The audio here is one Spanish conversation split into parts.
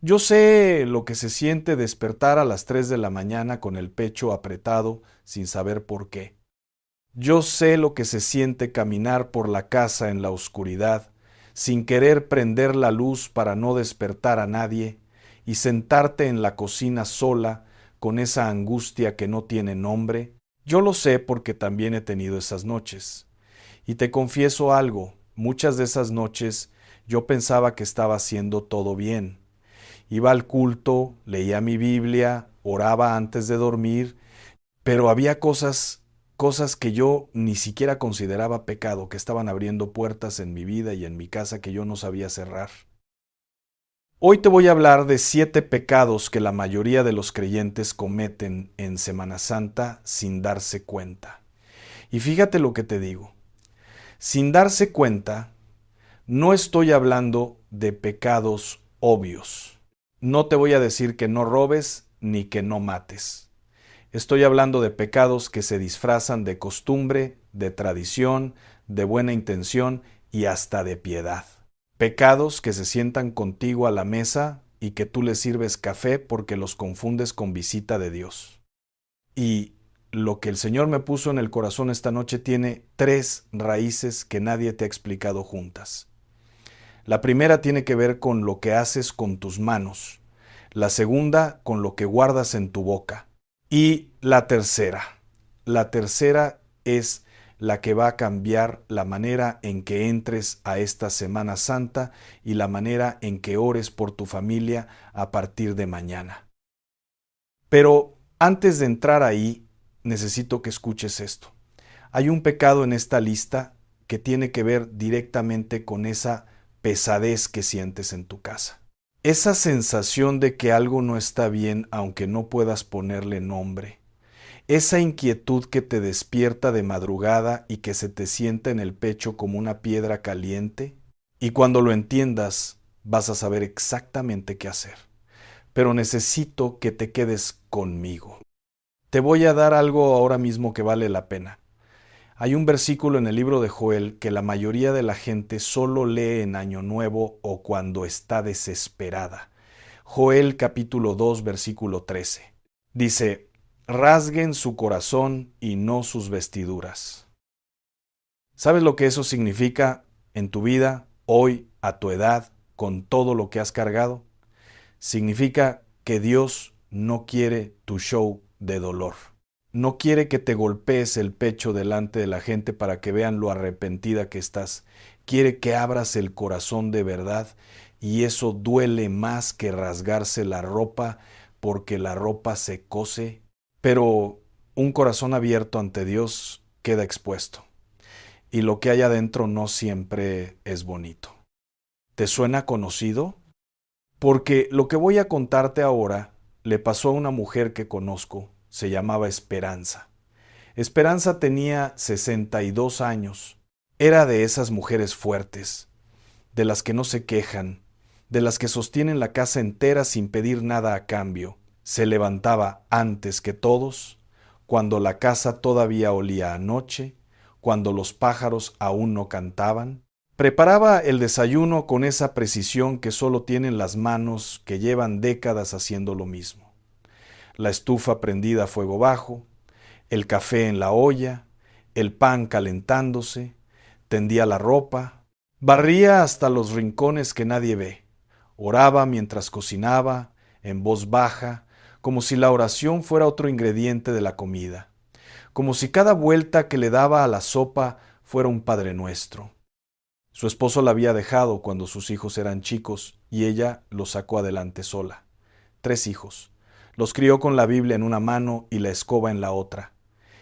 Yo sé lo que se siente despertar a las 3 de la mañana con el pecho apretado sin saber por qué. Yo sé lo que se siente caminar por la casa en la oscuridad, sin querer prender la luz para no despertar a nadie, y sentarte en la cocina sola con esa angustia que no tiene nombre. Yo lo sé porque también he tenido esas noches. Y te confieso algo, muchas de esas noches yo pensaba que estaba haciendo todo bien. Iba al culto, leía mi Biblia, oraba antes de dormir, pero había cosas que yo ni siquiera consideraba pecado, que estaban abriendo puertas en mi vida y en mi casa que yo no sabía cerrar. Hoy te voy a hablar de 7 pecados que la mayoría de los creyentes cometen en Semana Santa sin darse cuenta. Y fíjate lo que te digo. Sin darse cuenta, no estoy hablando de pecados obvios. No te voy a decir que no robes ni que no mates. Estoy hablando de pecados que se disfrazan de costumbre, de tradición, de buena intención y hasta de piedad. Pecados que se sientan contigo a la mesa y que tú les sirves café porque los confundes con visita de Dios. Y lo que el Señor me puso en el corazón esta noche tiene 3 raíces que nadie te ha explicado juntas. La primera tiene que ver con lo que haces con tus manos. La segunda con lo que guardas en tu boca. Y la tercera es la que va a cambiar la manera en que entres a esta Semana Santa y la manera en que ores por tu familia a partir de mañana. Pero antes de entrar ahí, necesito que escuches esto. Hay un pecado en esta lista que tiene que ver directamente con esa pesadez que sientes en tu casa. Esa sensación de que algo no está bien aunque no puedas ponerle nombre. Esa inquietud que te despierta de madrugada y que se te sienta en el pecho como una piedra caliente. Y cuando lo entiendas, vas a saber exactamente qué hacer. Pero necesito que te quedes conmigo. Te voy a dar algo ahora mismo que vale la pena. Hay un versículo en el libro de Joel que la mayoría de la gente solo lee en Año Nuevo o cuando está desesperada. Joel capítulo 2 versículo 13. Dice, rasguen su corazón y no sus vestiduras. ¿Sabes lo que eso significa en tu vida, hoy, a tu edad, con todo lo que has cargado? Significa que Dios no quiere tu show de dolor. No quiere que te golpees el pecho delante de la gente para que vean lo arrepentida que estás. Quiere que abras el corazón de verdad y eso duele más que rasgarse la ropa porque la ropa se cose. Pero un corazón abierto ante Dios queda expuesto y lo que hay adentro no siempre es bonito. ¿Te suena conocido? Porque lo que voy a contarte ahora le pasó a una mujer que conozco, se llamaba Esperanza. Esperanza tenía 62 años. Era de esas mujeres fuertes, de las que no se quejan, de las que sostienen la casa entera sin pedir nada a cambio. Se levantaba antes que todos, cuando la casa todavía olía a noche, cuando los pájaros aún no cantaban. Preparaba el desayuno con esa precisión que solo tienen las manos que llevan décadas haciendo lo mismo. La estufa prendida a fuego bajo, el café en la olla, el pan calentándose, tendía la ropa, barría hasta los rincones que nadie ve, oraba mientras cocinaba, en voz baja, como si la oración fuera otro ingrediente de la comida, como si cada vuelta que le daba a la sopa fuera un Padre Nuestro. Su esposo la había dejado cuando sus hijos eran chicos y ella los sacó adelante sola. 3 hijos. Los crió con la Biblia en una mano y la escoba en la otra.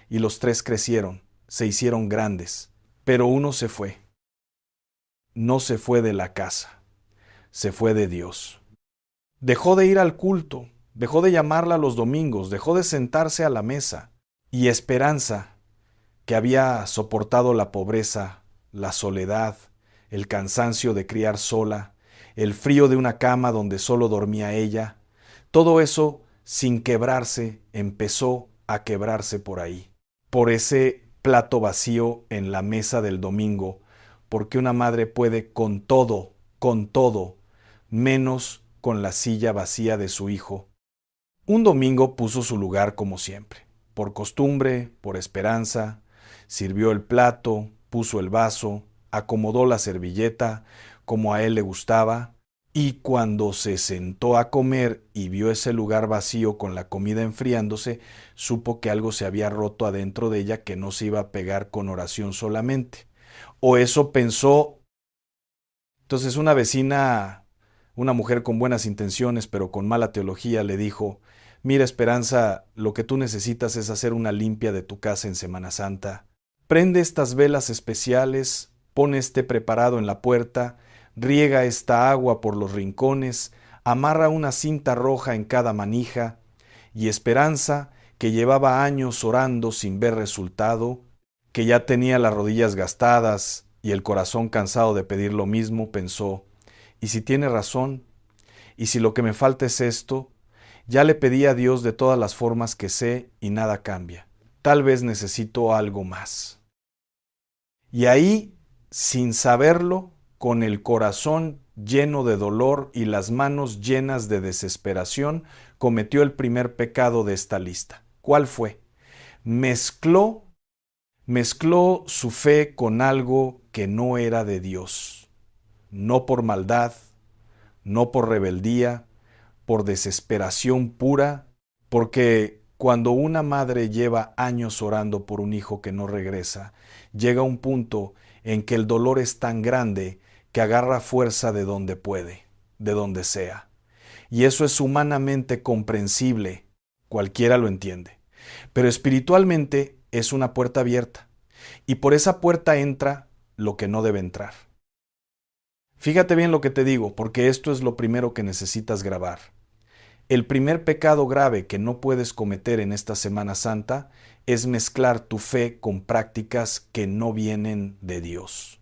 Y los 3 crecieron, se hicieron grandes. Pero uno se fue. No se fue de la casa, se fue de Dios. Dejó de ir al culto, dejó de llamarla los domingos, dejó de sentarse a la mesa. Y Esperanza, que había soportado la pobreza, la soledad, el cansancio de criar sola, el frío de una cama donde solo dormía ella, todo eso sin quebrarse empezó a quebrarse por ahí, por ese plato vacío en la mesa del domingo, porque una madre puede con todo, menos con la silla vacía de su hijo. Un domingo puso su lugar como siempre, por costumbre, por esperanza, sirvió el plato, puso el vaso, acomodó la servilleta, como a él le gustaba, y cuando se sentó a comer y vio ese lugar vacío con la comida enfriándose, supo que algo se había roto adentro de ella que no se iba a pegar con oración solamente. O eso pensó. Entonces una vecina, una mujer con buenas intenciones pero con mala teología, le dijo: mira, Esperanza, lo que tú necesitas es hacer una limpia de tu casa en Semana Santa. Prende estas velas especiales, pon este preparado en la puerta, riega esta agua por los rincones, amarra una cinta roja en cada manija, y Esperanza, que llevaba años orando sin ver resultado, que ya tenía las rodillas gastadas y el corazón cansado de pedir lo mismo, pensó: ¿y si tiene razón? ¿Y si lo que me falta es esto? Ya le pedí a Dios de todas las formas que sé y nada cambia. Tal vez necesito algo más. Y ahí, sin saberlo, con el corazón lleno de dolor y las manos llenas de desesperación, cometió el primer pecado de esta lista. ¿Cuál fue? Mezcló su fe con algo que no era de Dios. No por maldad, no por rebeldía, por desesperación pura, porque cuando una madre lleva años orando por un hijo que no regresa, llega un punto en que el dolor es tan grande que agarra fuerza de donde puede, de donde sea. Y eso es humanamente comprensible, cualquiera lo entiende. Pero espiritualmente es una puerta abierta, y por esa puerta entra lo que no debe entrar. Fíjate bien lo que te digo, porque esto es lo primero que necesitas grabar. El primer pecado grave que no puedes cometer en esta Semana Santa es mezclar tu fe con prácticas que no vienen de Dios.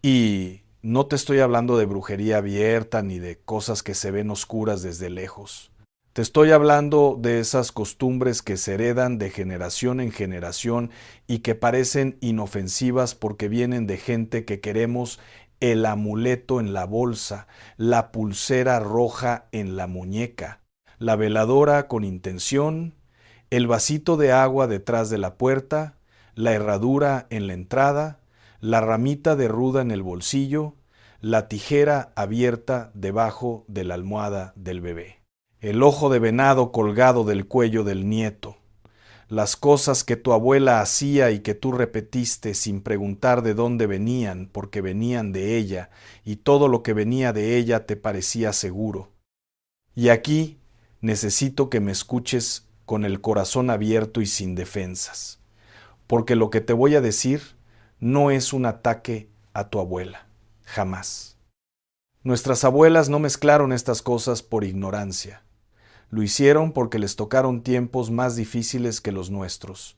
Y no te estoy hablando de brujería abierta ni de cosas que se ven oscuras desde lejos. Te estoy hablando de esas costumbres que se heredan de generación en generación y que parecen inofensivas porque vienen de gente que queremos el amuleto en la bolsa, la pulsera roja en la muñeca, la veladora con intención, el vasito de agua detrás de la puerta, la herradura en la entrada, la ramita de ruda en el bolsillo, la tijera abierta debajo de la almohada del bebé, el ojo de venado colgado del cuello del nieto, las cosas que tu abuela hacía y que tú repetiste sin preguntar de dónde venían, porque venían de ella, y todo lo que venía de ella te parecía seguro. Y aquí necesito que me escuches con el corazón abierto y sin defensas, porque lo que te voy a decir no es un ataque a tu abuela, jamás. Nuestras abuelas no mezclaron estas cosas por ignorancia. Lo hicieron porque les tocaron tiempos más difíciles que los nuestros,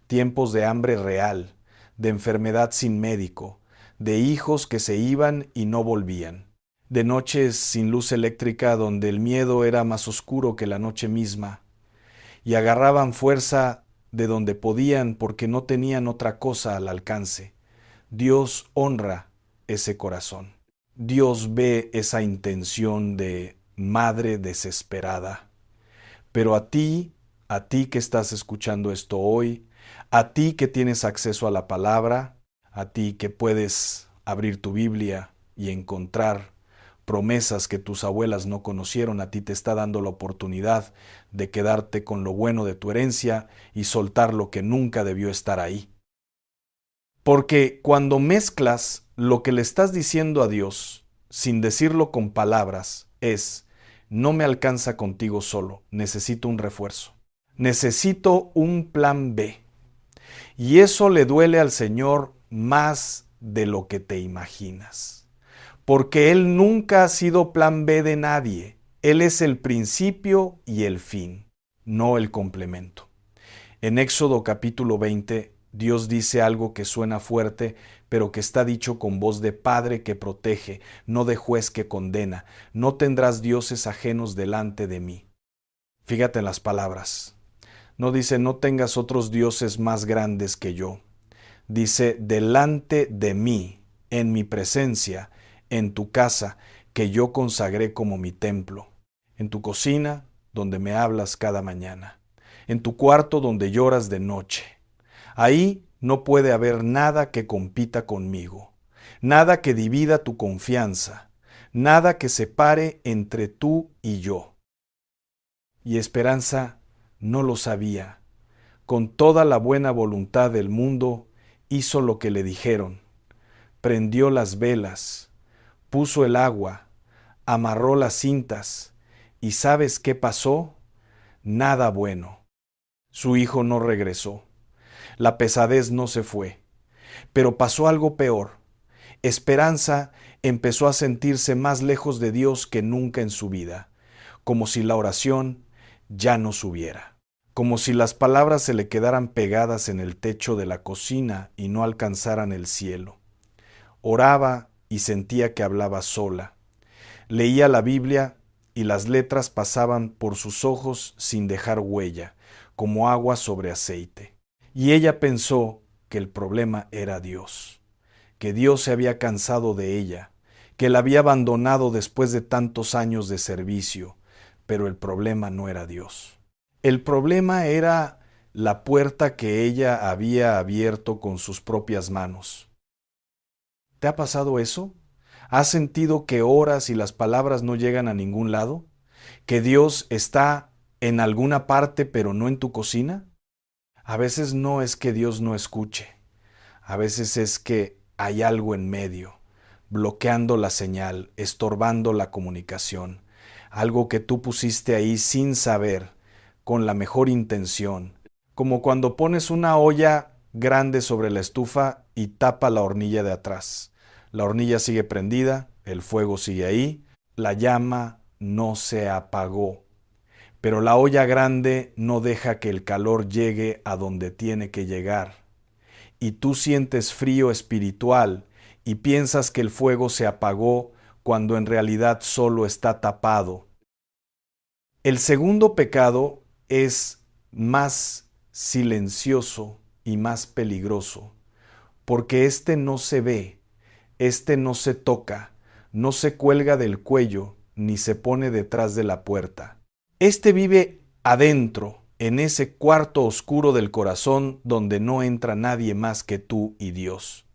tiempos de hambre real, de enfermedad sin médico, de hijos que se iban y no volvían, de noches sin luz eléctrica donde el miedo era más oscuro que la noche misma, y agarraban fuerza de donde podían porque no tenían otra cosa al alcance. Dios honra ese corazón. Dios ve esa intención de madre desesperada. Pero a ti que estás escuchando esto hoy, a ti que tienes acceso a la palabra, a ti que puedes abrir tu Biblia y encontrar promesas que tus abuelas no conocieron, a ti te está dando la oportunidad de quedarte con lo bueno de tu herencia y soltar lo que nunca debió estar ahí. Porque cuando mezclas lo que le estás diciendo a Dios, sin decirlo con palabras, es: no me alcanza contigo solo, necesito un refuerzo. Necesito un plan B. Y eso le duele al Señor más de lo que te imaginas. Porque Él nunca ha sido plan B de nadie. Él es el principio y el fin, no el complemento. En Éxodo capítulo 20, Dios dice algo que suena fuerte, pero que está dicho con voz de padre que protege, no de juez que condena. No tendrás dioses ajenos delante de mí. Fíjate en las palabras. No dice: no tengas otros dioses más grandes que yo. Dice: delante de mí, en mi presencia, en tu casa, que yo consagré como mi templo, en tu cocina, donde me hablas cada mañana, en tu cuarto donde lloras de noche. Ahí no puede haber nada que compita conmigo, nada que divida tu confianza, nada que separe entre tú y yo. Y Esperanza no lo sabía. Con toda la buena voluntad del mundo, hizo lo que le dijeron. Prendió las velas, puso el agua, amarró las cintas, ¿y sabes qué pasó? Nada bueno. Su hijo no regresó. La pesadez no se fue. Pero pasó algo peor. Esperanza empezó a sentirse más lejos de Dios que nunca en su vida, como si la oración ya no subiera, como si las palabras se le quedaran pegadas en el techo de la cocina y no alcanzaran el cielo. Oraba y sentía que hablaba sola. Leía la Biblia y las letras pasaban por sus ojos sin dejar huella, como agua sobre aceite. Y ella pensó que el problema era Dios, que Dios se había cansado de ella, que la había abandonado después de tantos años de servicio, pero el problema no era Dios. El problema era la puerta que ella había abierto con sus propias manos. ¿Te ha pasado eso? ¿Has sentido que oras y las palabras no llegan a ningún lado? ¿Que Dios está en alguna parte pero no en tu cocina? A veces no es que Dios no escuche, a veces es que hay algo en medio, bloqueando la señal, estorbando la comunicación, algo que tú pusiste ahí sin saber, con la mejor intención, como cuando pones una olla grande sobre la estufa y tapa la hornilla de atrás. La hornilla sigue prendida, el fuego sigue ahí, la llama no se apagó, pero la olla grande no deja que el calor llegue a donde tiene que llegar. Y tú sientes frío espiritual y piensas que el fuego se apagó cuando en realidad solo está tapado. El segundo pecado es más silencioso y más peligroso, porque este no se ve, este no se toca, no se cuelga del cuello ni se pone detrás de la puerta. Este vive adentro, en ese cuarto oscuro del corazón donde no entra nadie más que tú y Dios.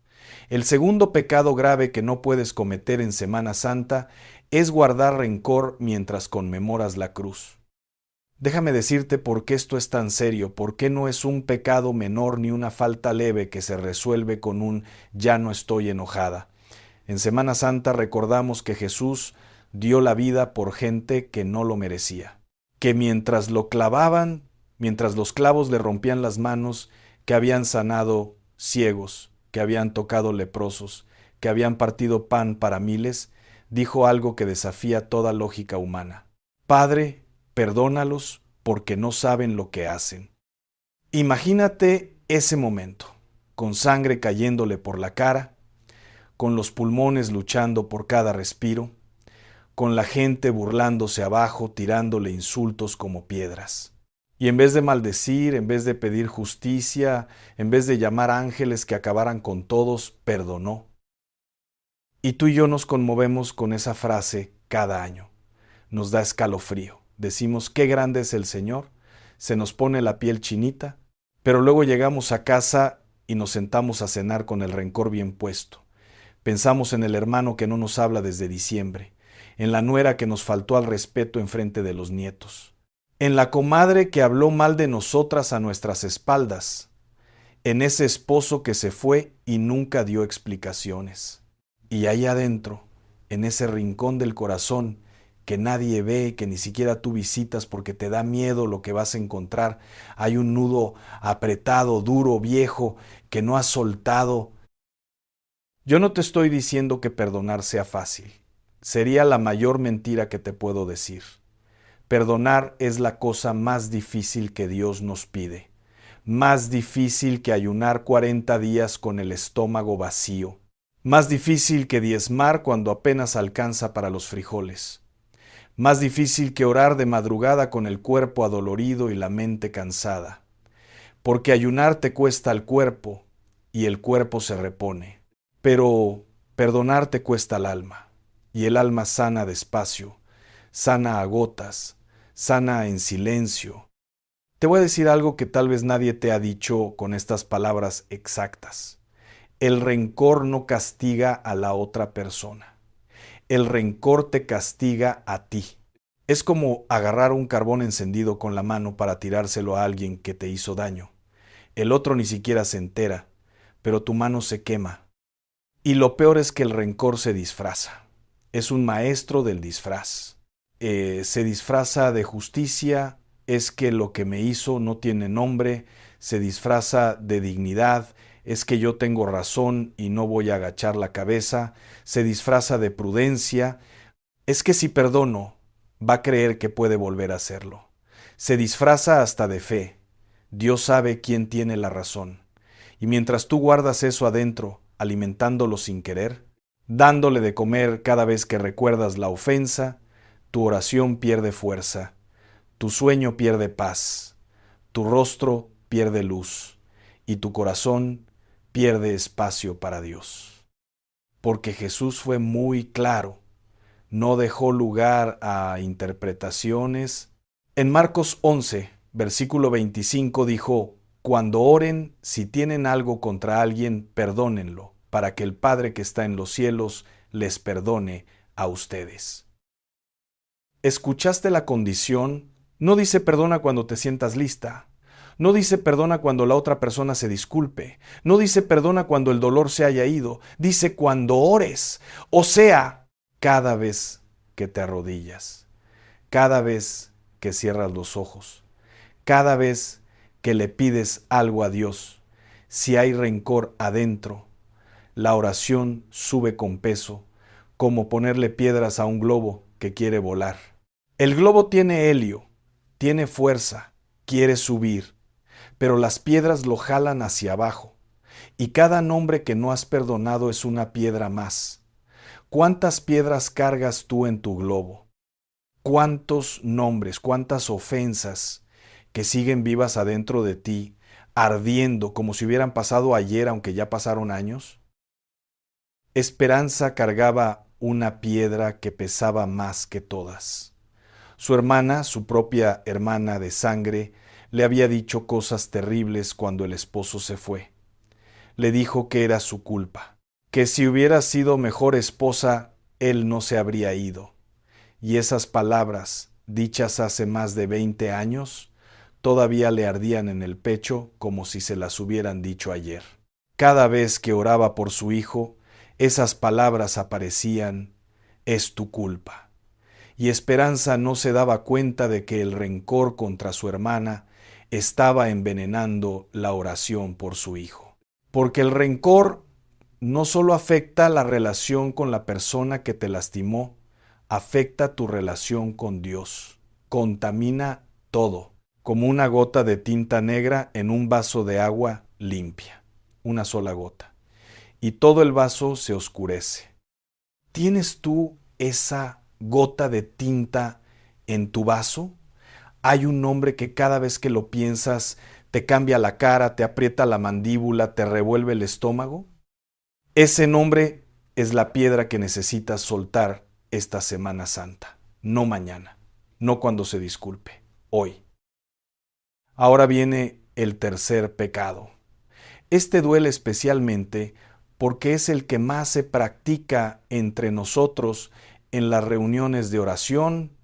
El segundo pecado grave que no puedes cometer en Semana Santa es guardar rencor mientras conmemoras la cruz. Déjame decirte por qué esto es tan serio, por qué no es un pecado menor ni una falta leve que se resuelve con un ya no estoy enojada. En Semana Santa recordamos que Jesús dio la vida por gente que no lo merecía, que mientras lo clavaban, mientras los clavos le rompían las manos, que habían sanado ciegos, que habían tocado leprosos, que habían partido pan para miles, dijo algo que desafía toda lógica humana. Padre, perdónalos porque no saben lo que hacen. Imagínate ese momento, con sangre cayéndole por la cara, con los pulmones luchando por cada respiro, con la gente burlándose abajo, tirándole insultos como piedras. Y en vez de maldecir, en vez de pedir justicia, en vez de llamar ángeles que acabaran con todos, perdonó. Y tú y yo nos conmovemos con esa frase cada año. Nos da escalofrío. Decimos, qué grande es el Señor, se nos pone la piel chinita, pero luego llegamos a casa y nos sentamos a cenar con el rencor bien puesto. Pensamos en el hermano que no nos habla desde diciembre, en la nuera que nos faltó al respeto en frente de los nietos, en la comadre que habló mal de nosotras a nuestras espaldas, en ese esposo que se fue y nunca dio explicaciones. Y ahí adentro, en ese rincón del corazón que nadie ve, que ni siquiera tú visitas porque te da miedo lo que vas a encontrar, hay un nudo apretado, duro, viejo, que no has soltado. Yo no te estoy diciendo que perdonar sea fácil. Sería la mayor mentira que te puedo decir. Perdonar es la cosa más difícil que Dios nos pide. Más difícil que ayunar 40 días con el estómago vacío. Más difícil que diezmar cuando apenas alcanza para los frijoles. Más difícil que orar de madrugada con el cuerpo adolorido y la mente cansada. Porque ayunar te cuesta al cuerpo y el cuerpo se repone. Pero perdonar te cuesta al alma. y el alma sana despacio, sana a gotas, sana en silencio. Te voy a decir algo que tal vez nadie te ha dicho con estas palabras exactas. El rencor no castiga a la otra persona. El rencor te castiga a ti. Es como agarrar un carbón encendido con la mano para tirárselo a alguien que te hizo daño. El otro ni siquiera se entera, pero tu mano se quema. Y lo peor es que el rencor se disfraza. Es un maestro del disfraz. Se disfraza de justicia, es que lo que me hizo no tiene nombre, se disfraza de dignidad, es que yo tengo razón y no voy a agachar la cabeza, se disfraza de prudencia, es que si perdono, va a creer que puede volver a hacerlo. Se disfraza hasta de fe. Dios sabe quién tiene la razón. Y mientras tú guardas eso adentro, alimentándolo sin querer, dándole de comer cada vez que recuerdas la ofensa, tu oración pierde fuerza, tu sueño pierde paz, tu rostro pierde luz y tu corazón pierde espacio para Dios. Porque Jesús fue muy claro, no dejó lugar a interpretaciones. En Marcos 11, versículo 25 dijo, cuando oren, si tienen algo contra alguien, perdónenlo, para que el Padre que está en los cielos les perdone a ustedes. ¿Escuchaste la condición? No dice perdona cuando te sientas lista. No dice perdona cuando la otra persona se disculpe. No dice perdona cuando el dolor se haya ido. Dice cuando ores. O sea, cada vez que te arrodillas. Cada vez que cierras los ojos. Cada vez que le pides algo a Dios. Si hay rencor adentro, la oración sube con peso, como ponerle piedras a un globo que quiere volar. El globo tiene helio, tiene fuerza, quiere subir, pero las piedras lo jalan hacia abajo, y cada nombre que no has perdonado es una piedra más. ¿Cuántas piedras cargas tú en tu globo? ¿Cuántos nombres, cuántas ofensas que siguen vivas adentro de ti, ardiendo como si hubieran pasado ayer aunque ya pasaron años? Esperanza cargaba una piedra que pesaba más que todas. Su hermana, su propia hermana de sangre, le había dicho cosas terribles cuando el esposo se fue. Le dijo que era su culpa, que si hubiera sido mejor esposa, él no se habría ido. Y esas palabras, dichas hace más de 20 años, todavía le ardían en el pecho como si se las hubieran dicho ayer. Cada vez que oraba por su hijo, esas palabras aparecían, es tu culpa. Y Esperanza no se daba cuenta de que el rencor contra su hermana estaba envenenando la oración por su hijo. Porque el rencor no solo afecta la relación con la persona que te lastimó, afecta tu relación con Dios. Contamina todo, como una gota de tinta negra en un vaso de agua limpia. Una sola gota. Y todo el vaso se oscurece. ¿Tienes tú esa gota de tinta en tu vaso? Hay un nombre que cada vez que lo piensas te cambia la cara, te aprieta la mandíbula, te revuelve el estómago. Ese nombre es la piedra que necesitas soltar esta Semana Santa, no mañana, no cuando se disculpe, hoy. Ahora viene el tercer pecado. Este duele especialmente porque es el que más se practica entre nosotros en las reuniones de oración,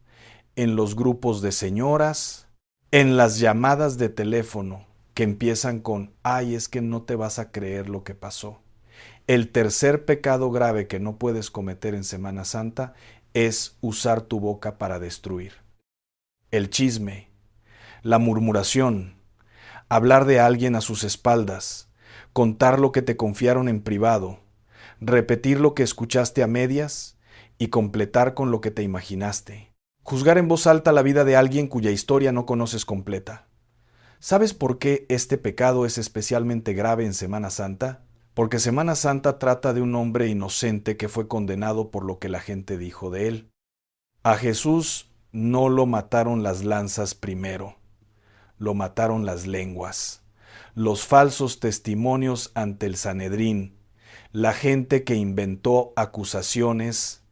en los grupos de señoras, en las llamadas de teléfono que empiezan con, ay, es que no te vas a creer lo que pasó. El tercer pecado grave que no puedes cometer en Semana Santa es usar tu boca para destruir. El chisme, la murmuración, hablar de alguien a sus espaldas, contar lo que te confiaron en privado, repetir lo que escuchaste a medias y completar con lo que te imaginaste. Juzgar en voz alta la vida de alguien cuya historia no conoces completa. ¿Sabes por qué este pecado es especialmente grave en Semana Santa? Porque Semana Santa trata de un hombre inocente que fue condenado por lo que la gente dijo de él. A Jesús no lo mataron las lanzas primero, lo mataron las lenguas, los falsos testimonios ante el Sanedrín, la gente que inventó acusaciones,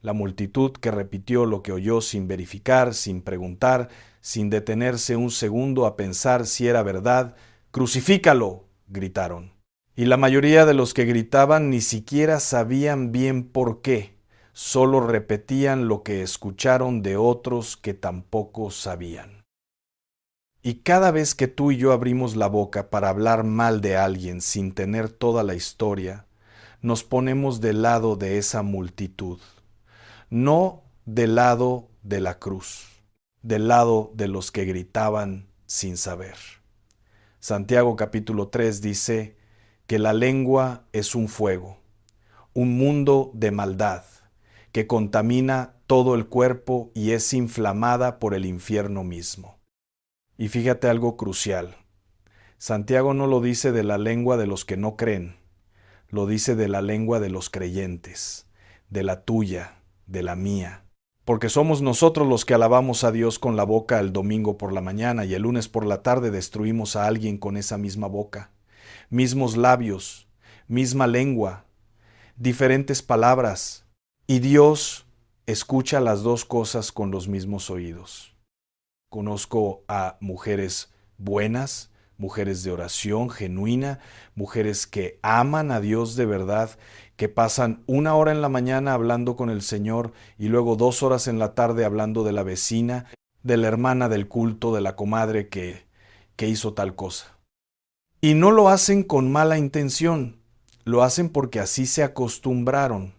La multitud que repitió lo que oyó sin verificar, sin preguntar, sin detenerse un segundo a pensar si era verdad, «¡Crucifícalo!», gritaron. Y la mayoría de los que gritaban ni siquiera sabían bien por qué, solo repetían lo que escucharon de otros que tampoco sabían. Y cada vez que tú y yo abrimos la boca para hablar mal de alguien sin tener toda la historia, nos ponemos del lado de esa multitud, no del lado de la cruz, del lado de los que gritaban sin saber. Santiago capítulo 3 dice que la lengua es un fuego, un mundo de maldad, que contamina todo el cuerpo y es inflamada por el infierno mismo. Y fíjate algo crucial. Santiago no lo dice de la lengua de los que no creen, lo dice de la lengua de los creyentes, de la tuya, de la mía. Porque somos nosotros los que alabamos a Dios con la boca el domingo por la mañana y el lunes por la tarde destruimos a alguien con esa misma boca. Mismos labios, misma lengua, diferentes palabras. Y Dios escucha las dos cosas con los mismos oídos. Conozco a mujeres buenas, mujeres de oración genuina, mujeres que aman a Dios de verdad, que pasan 1 hora en la mañana hablando con el Señor y luego 2 horas en la tarde hablando de la vecina, de la hermana del culto, de la comadre que hizo tal cosa. Y no lo hacen con mala intención, lo hacen porque así se acostumbraron,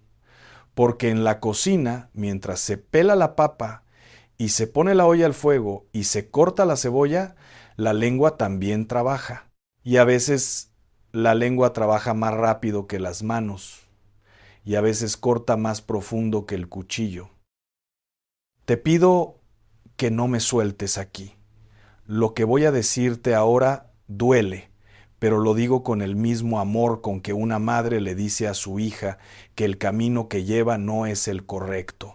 porque en la cocina, mientras se pela la papa, y se pone la olla al fuego y se corta la cebolla, la lengua también trabaja. Y a veces la lengua trabaja más rápido que las manos. Y a veces corta más profundo que el cuchillo. Te pido que no me sueltes aquí. Lo que voy a decirte ahora duele, pero lo digo con el mismo amor con que una madre le dice a su hija que el camino que lleva no es el correcto.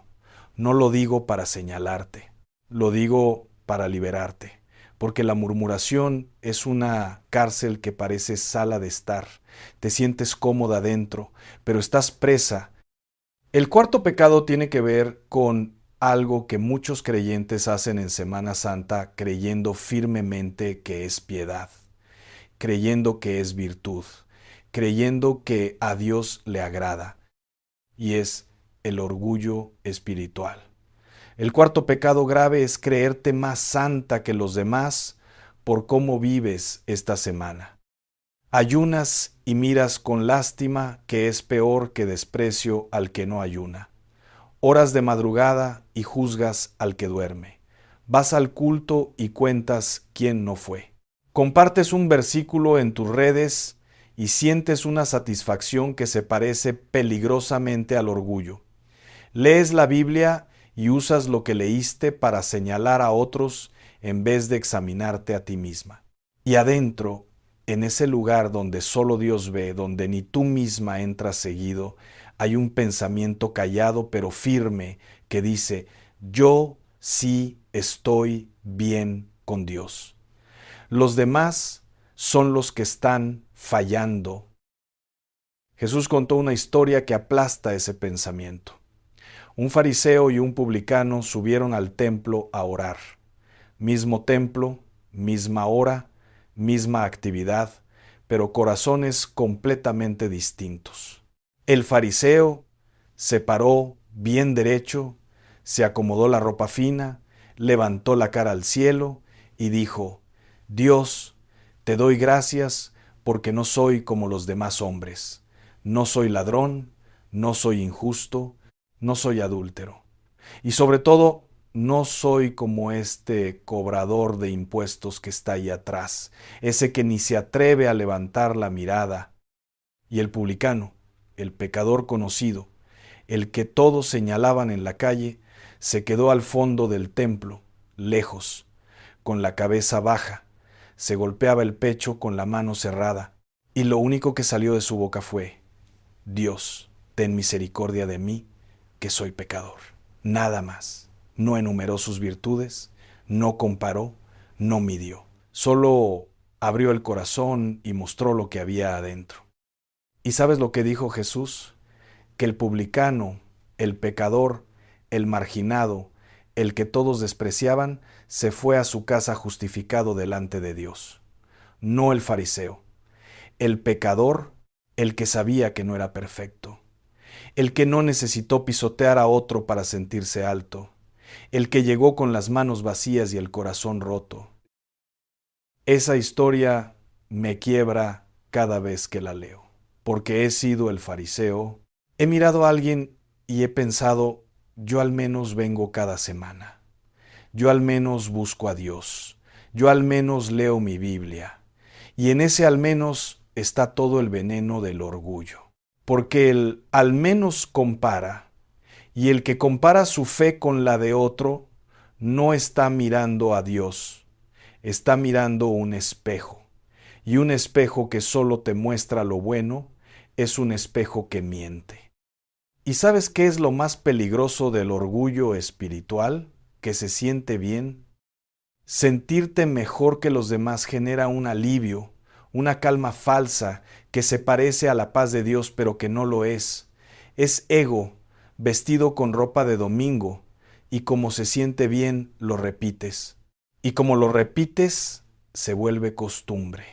No lo digo para señalarte, lo digo para liberarte, porque la murmuración es una cárcel que parece sala de estar. Te sientes cómoda dentro, pero estás presa. El cuarto pecado tiene que ver con algo que muchos creyentes hacen en Semana Santa creyendo firmemente que es piedad, creyendo que es virtud, creyendo que a Dios le agrada, y es el orgullo espiritual. El cuarto pecado grave es creerte más santa que los demás por cómo vives esta semana. Ayunas y miras con lástima, que es peor que desprecio al que no ayuna. Oras de madrugada y juzgas al que duerme. Vas al culto y cuentas quién no fue. Compartes un versículo en tus redes y sientes una satisfacción que se parece peligrosamente al orgullo. Lees la Biblia y usas lo que leíste para señalar a otros en vez de examinarte a ti misma. Y adentro, en ese lugar donde solo Dios ve, donde ni tú misma entras seguido, hay un pensamiento callado pero firme que dice: yo sí estoy bien con Dios. Los demás son los que están fallando. Jesús contó una historia que aplasta ese pensamiento. Un fariseo y un publicano subieron al templo a orar. Mismo templo, misma hora, misma actividad, pero corazones completamente distintos. El fariseo se paró bien derecho, se acomodó la ropa fina, levantó la cara al cielo y dijo: Dios, te doy gracias porque no soy como los demás hombres. No soy ladrón, no soy injusto, no soy adúltero. Y sobre todo, no soy como este cobrador de impuestos que está ahí atrás, ese que ni se atreve a levantar la mirada. Y el publicano, el pecador conocido, el que todos señalaban en la calle, se quedó al fondo del templo, lejos, con la cabeza baja, se golpeaba el pecho con la mano cerrada, y lo único que salió de su boca fue: Dios, ten misericordia de mí, que soy pecador. Nada más. No enumeró sus virtudes, no comparó, no midió. Solo abrió el corazón y mostró lo que había adentro. ¿Y sabes lo que dijo Jesús? Que el publicano, el pecador, el marginado, el que todos despreciaban, se fue a su casa justificado delante de Dios. No el fariseo. El pecador, el que sabía que no era perfecto. El que no necesitó pisotear a otro para sentirse alto. El que llegó con las manos vacías y el corazón roto. Esa historia me quiebra cada vez que la leo, porque he sido el fariseo. He mirado a alguien y he pensado, yo al menos vengo cada semana. Yo al menos busco a Dios. Yo al menos leo mi Biblia. Y en ese al menos está todo el veneno del orgullo. Porque el al menos compara, y el que compara su fe con la de otro, no está mirando a Dios, está mirando un espejo. Y un espejo que solo te muestra lo bueno es un espejo que miente. ¿Y sabes qué es lo más peligroso del orgullo espiritual? Que se siente bien. Sentirte mejor que los demás genera un alivio, una calma falsa que se parece a la paz de Dios pero que no lo es. Es ego vestido con ropa de domingo y como se siente bien lo repites. Y como lo repites se vuelve costumbre.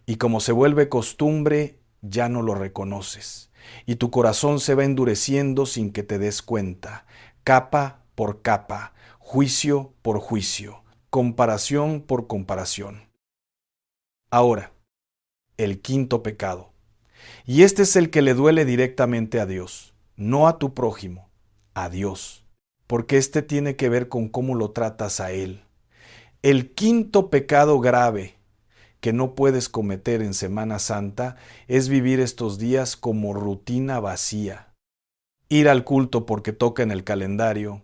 Y como se vuelve costumbre ya no lo reconoces. Y tu corazón se va endureciendo sin que te des cuenta, capa por capa, juicio por juicio, comparación por comparación. Ahora, el quinto pecado. Y este es el que le duele directamente a Dios, no a tu prójimo, a Dios, porque este tiene que ver con cómo lo tratas a Él. El quinto pecado grave que no puedes cometer en Semana Santa es vivir estos días como rutina vacía. Ir al culto porque toca en el calendario,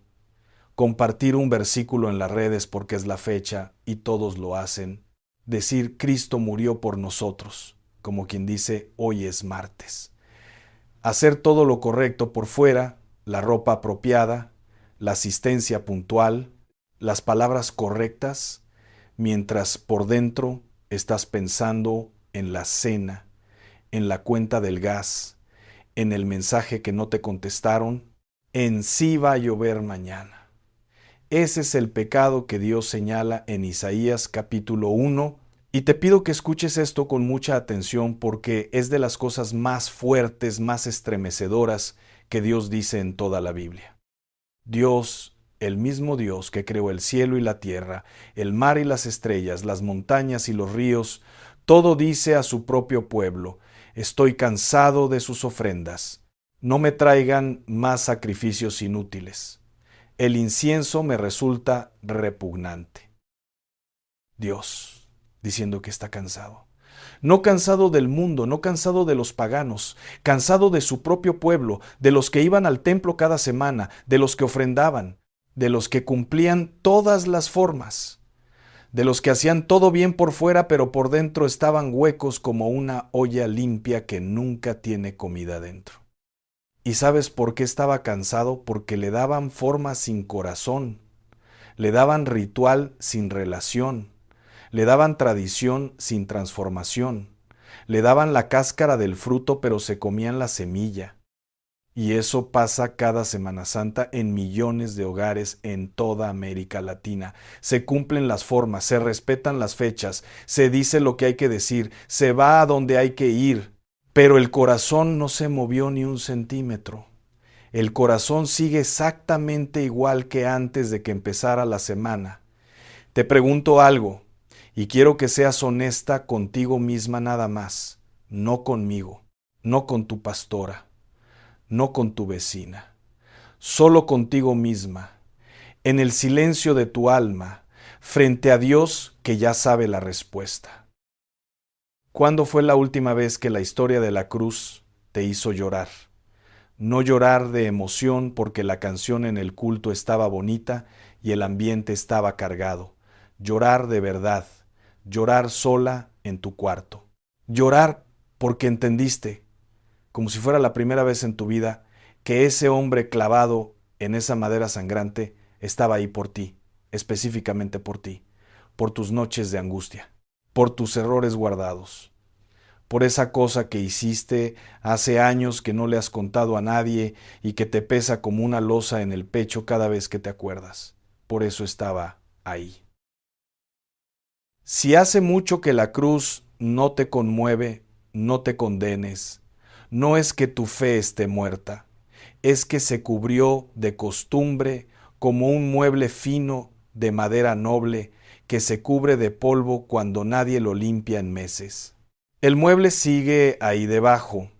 compartir un versículo en las redes porque es la fecha y todos lo hacen, decir Cristo murió por nosotros, como quien dice hoy es martes. Hacer todo lo correcto por fuera, la ropa apropiada, la asistencia puntual, las palabras correctas, mientras por dentro estás pensando en la cena, en la cuenta del gas, en el mensaje que no te contestaron, en sí va a llover mañana. Ese es el pecado que Dios señala en Isaías capítulo 1, y te pido que escuches esto con mucha atención porque es de las cosas más fuertes, más estremecedoras que Dios dice en toda la Biblia. Dios, el mismo Dios que creó el cielo y la tierra, el mar y las estrellas, las montañas y los ríos, todo dice a su propio pueblo, estoy cansado de sus ofrendas, no me traigan más sacrificios inútiles. El incienso me resulta repugnante. Dios, diciendo que está cansado. No cansado del mundo, no cansado de los paganos, cansado de su propio pueblo, de los que iban al templo cada semana, de los que ofrendaban, de los que cumplían todas las formas, de los que hacían todo bien por fuera, pero por dentro estaban huecos como una olla limpia que nunca tiene comida dentro. ¿Y sabes por qué estaba cansado? Porque le daban forma sin corazón, le daban ritual sin relación, le daban tradición sin transformación, le daban la cáscara del fruto pero se comían la semilla. Y eso pasa cada Semana Santa en millones de hogares en toda América Latina. Se cumplen las formas, se respetan las fechas, se dice lo que hay que decir, se va a donde hay que ir, pero el corazón no se movió ni un centímetro. El corazón sigue exactamente igual que antes de que empezara la semana. Te pregunto algo, y quiero que seas honesta contigo misma nada más, no conmigo, no con tu pastora, no con tu vecina, solo contigo misma, en el silencio de tu alma, frente a Dios que ya sabe la respuesta. ¿Cuándo fue la última vez que la historia de la cruz te hizo llorar? No llorar de emoción porque la canción en el culto estaba bonita y el ambiente estaba cargado. Llorar de verdad, llorar sola en tu cuarto. Llorar porque entendiste, como si fuera la primera vez en tu vida, que ese hombre clavado en esa madera sangrante estaba ahí por ti, específicamente por ti, por tus noches de angustia, por tus errores guardados, por esa cosa que hiciste hace años que no le has contado a nadie y que te pesa como una losa en el pecho cada vez que te acuerdas. Por eso estaba ahí. Si hace mucho que la cruz no te conmueve, no te condenes. No es que tu fe esté muerta, es que se cubrió de costumbre como un mueble fino de madera noble que se cubre de polvo cuando nadie lo limpia en meses. El mueble sigue ahí debajo,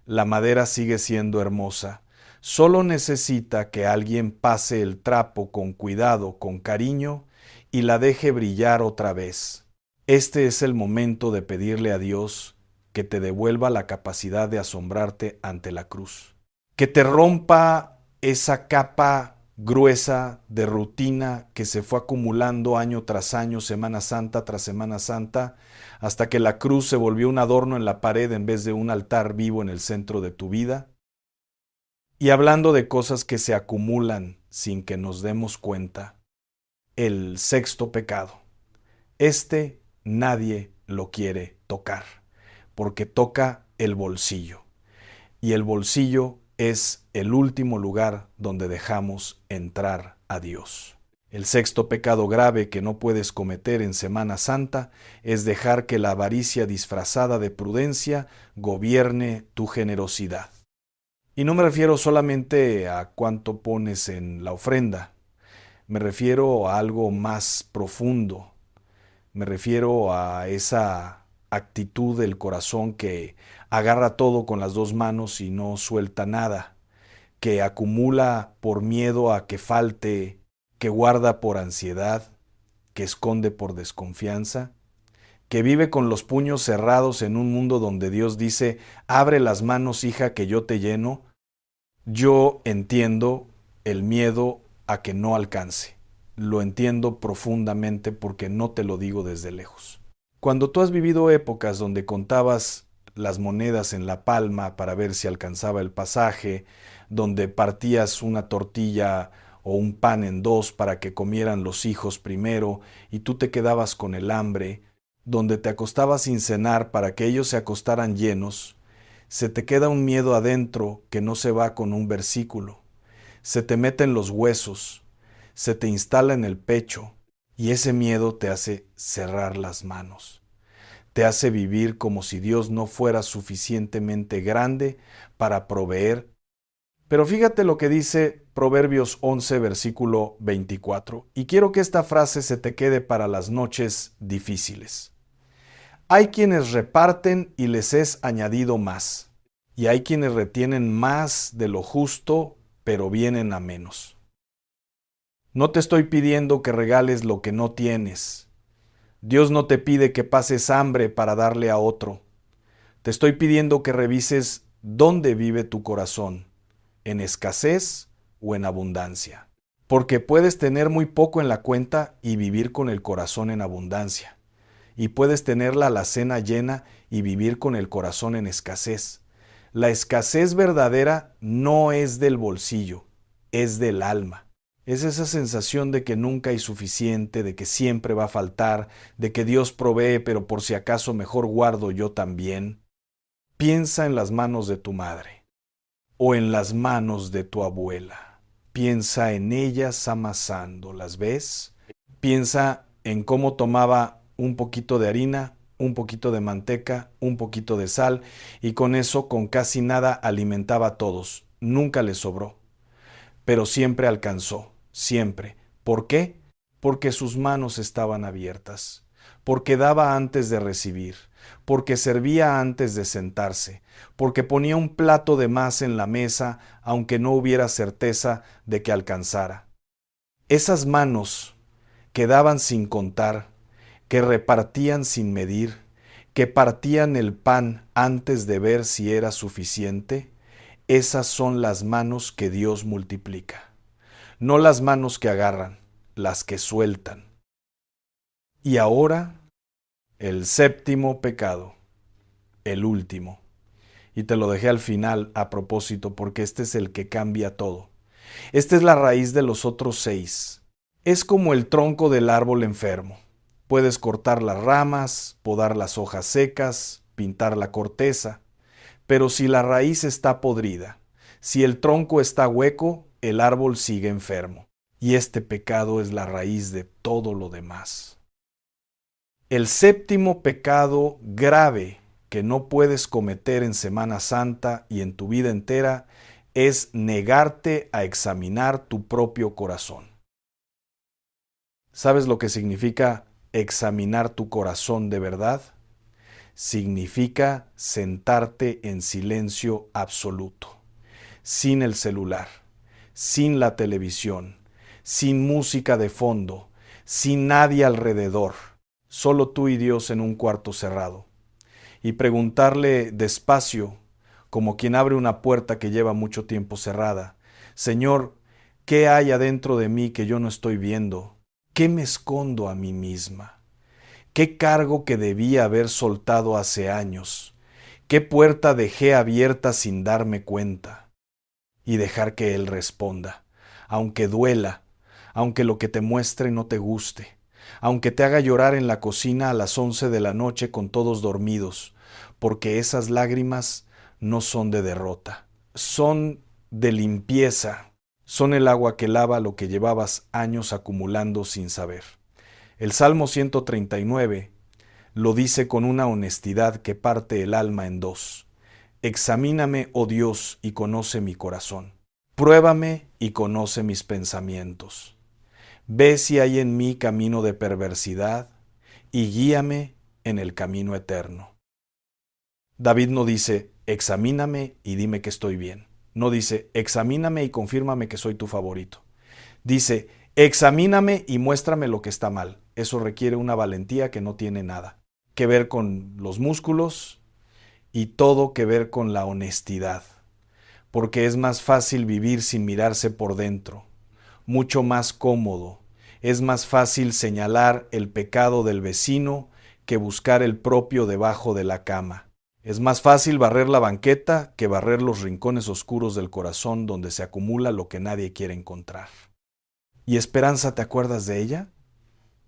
la madera sigue siendo hermosa, solo necesita que alguien pase el trapo con cuidado, con cariño, y la deje brillar otra vez. Este es el momento de pedirle a Dios que te devuelva la capacidad de asombrarte ante la cruz, que te rompa esa capa gruesa de rutina que se fue acumulando año tras año, Semana Santa tras Semana Santa, hasta que la cruz se volvió un adorno en la pared en vez de un altar vivo en el centro de tu vida. Y hablando de cosas que se acumulan sin que nos demos cuenta, el sexto pecado. Nadie lo quiere tocar, porque toca el bolsillo. Y el bolsillo es el último lugar donde dejamos entrar a Dios. El sexto pecado grave que no puedes cometer en Semana Santa es dejar que la avaricia disfrazada de prudencia gobierne tu generosidad. Y no me refiero solamente a cuánto pones en la ofrenda, me refiero a algo más profundo. Me refiero a esa actitud del corazón que agarra todo con las dos manos y no suelta nada, que acumula por miedo a que falte, que guarda por ansiedad, que esconde por desconfianza, que vive con los puños cerrados en un mundo donde Dios dice, abre las manos, hija, que yo te lleno. Yo entiendo el miedo a que no alcance. Lo entiendo profundamente porque no te lo digo desde lejos. Cuando tú has vivido épocas donde contabas las monedas en la palma para ver si alcanzaba el pasaje, donde partías una tortilla o un pan en dos para que comieran los hijos primero y tú te quedabas con el hambre, donde te acostabas sin cenar para que ellos se acostaran llenos, se te queda un miedo adentro que no se va con un versículo. Se te mete en los huesos, se te instala en el pecho y ese miedo te hace cerrar las manos. Te hace vivir como si Dios no fuera suficientemente grande para proveer. Pero fíjate lo que dice Proverbios 11, versículo 24. Y quiero que esta frase se te quede para las noches difíciles. Hay quienes reparten y les es añadido más. Y hay quienes retienen más de lo justo, pero vienen a menos. No te estoy pidiendo que regales lo que no tienes. Dios no te pide que pases hambre para darle a otro. Te estoy pidiendo que revises dónde vive tu corazón, en escasez o en abundancia. Porque puedes tener muy poco en la cuenta y vivir con el corazón en abundancia. Y puedes tener la alacena llena y vivir con el corazón en escasez. La escasez verdadera no es del bolsillo, es del alma. Es esa sensación de que nunca hay suficiente, de que siempre va a faltar, de que Dios provee, pero por si acaso mejor guardo yo también. Piensa en las manos de tu madre o en las manos de tu abuela. Piensa en ellas amasando, ¿las ves? Piensa en cómo tomaba un poquito de harina, un poquito de manteca, un poquito de sal, y con eso, con casi nada, alimentaba a todos. Nunca le sobró, pero siempre alcanzó, siempre. ¿Por qué? Porque sus manos estaban abiertas, porque daba antes de recibir, porque servía antes de sentarse, porque ponía un plato de más en la mesa, aunque no hubiera certeza de que alcanzara. Esas manos que daban sin contar, que repartían sin medir, que partían el pan antes de ver si era suficiente, esas son las manos que Dios multiplica. No las manos que agarran, las que sueltan. Y ahora, el séptimo pecado, el último. Y te lo dejé al final a propósito porque este es el que cambia todo. Esta es la raíz de los otros 6. Es como el tronco del árbol enfermo. Puedes cortar las ramas, podar las hojas secas, pintar la corteza. Pero si la raíz está podrida, si el tronco está hueco, el árbol sigue enfermo. Y este pecado es la raíz de todo lo demás. El séptimo pecado grave que no puedes cometer en Semana Santa y en tu vida entera es negarte a examinar tu propio corazón. ¿Sabes lo que significa examinar tu corazón de verdad? Significa sentarte en silencio absoluto, sin el celular, sin la televisión, sin música de fondo, sin nadie alrededor, solo tú y Dios en un cuarto cerrado, y preguntarle despacio, como quien abre una puerta que lleva mucho tiempo cerrada: Señor, ¿qué hay adentro de mí que yo no estoy viendo? ¿Qué me escondo a mí misma? ¿Qué cargo que debía haber soltado hace años? ¿Qué puerta dejé abierta sin darme cuenta? Y dejar que Él responda, aunque duela, aunque lo que te muestre no te guste, aunque te haga llorar en la cocina a las 11 de la noche con todos dormidos, porque esas lágrimas no son de derrota, son de limpieza, son el agua que lava lo que llevabas años acumulando sin saber. El Salmo 139 lo dice con una honestidad que parte el alma en dos. Examíname, oh Dios, y conoce mi corazón. Pruébame y conoce mis pensamientos. Ve si hay en mí camino de perversidad y guíame en el camino eterno. David no dice, examíname y dime que estoy bien. No dice, examíname y confírmame que soy tu favorito. Dice, examíname y muéstrame lo que está mal. Eso requiere una valentía que no tiene nada que ver con los músculos y todo que ver con la honestidad. Porque es más fácil vivir sin mirarse por dentro, mucho más cómodo. Es más fácil señalar el pecado del vecino que buscar el propio debajo de la cama. Es más fácil barrer la banqueta que barrer los rincones oscuros del corazón donde se acumula lo que nadie quiere encontrar. ¿Y Esperanza, te acuerdas de ella?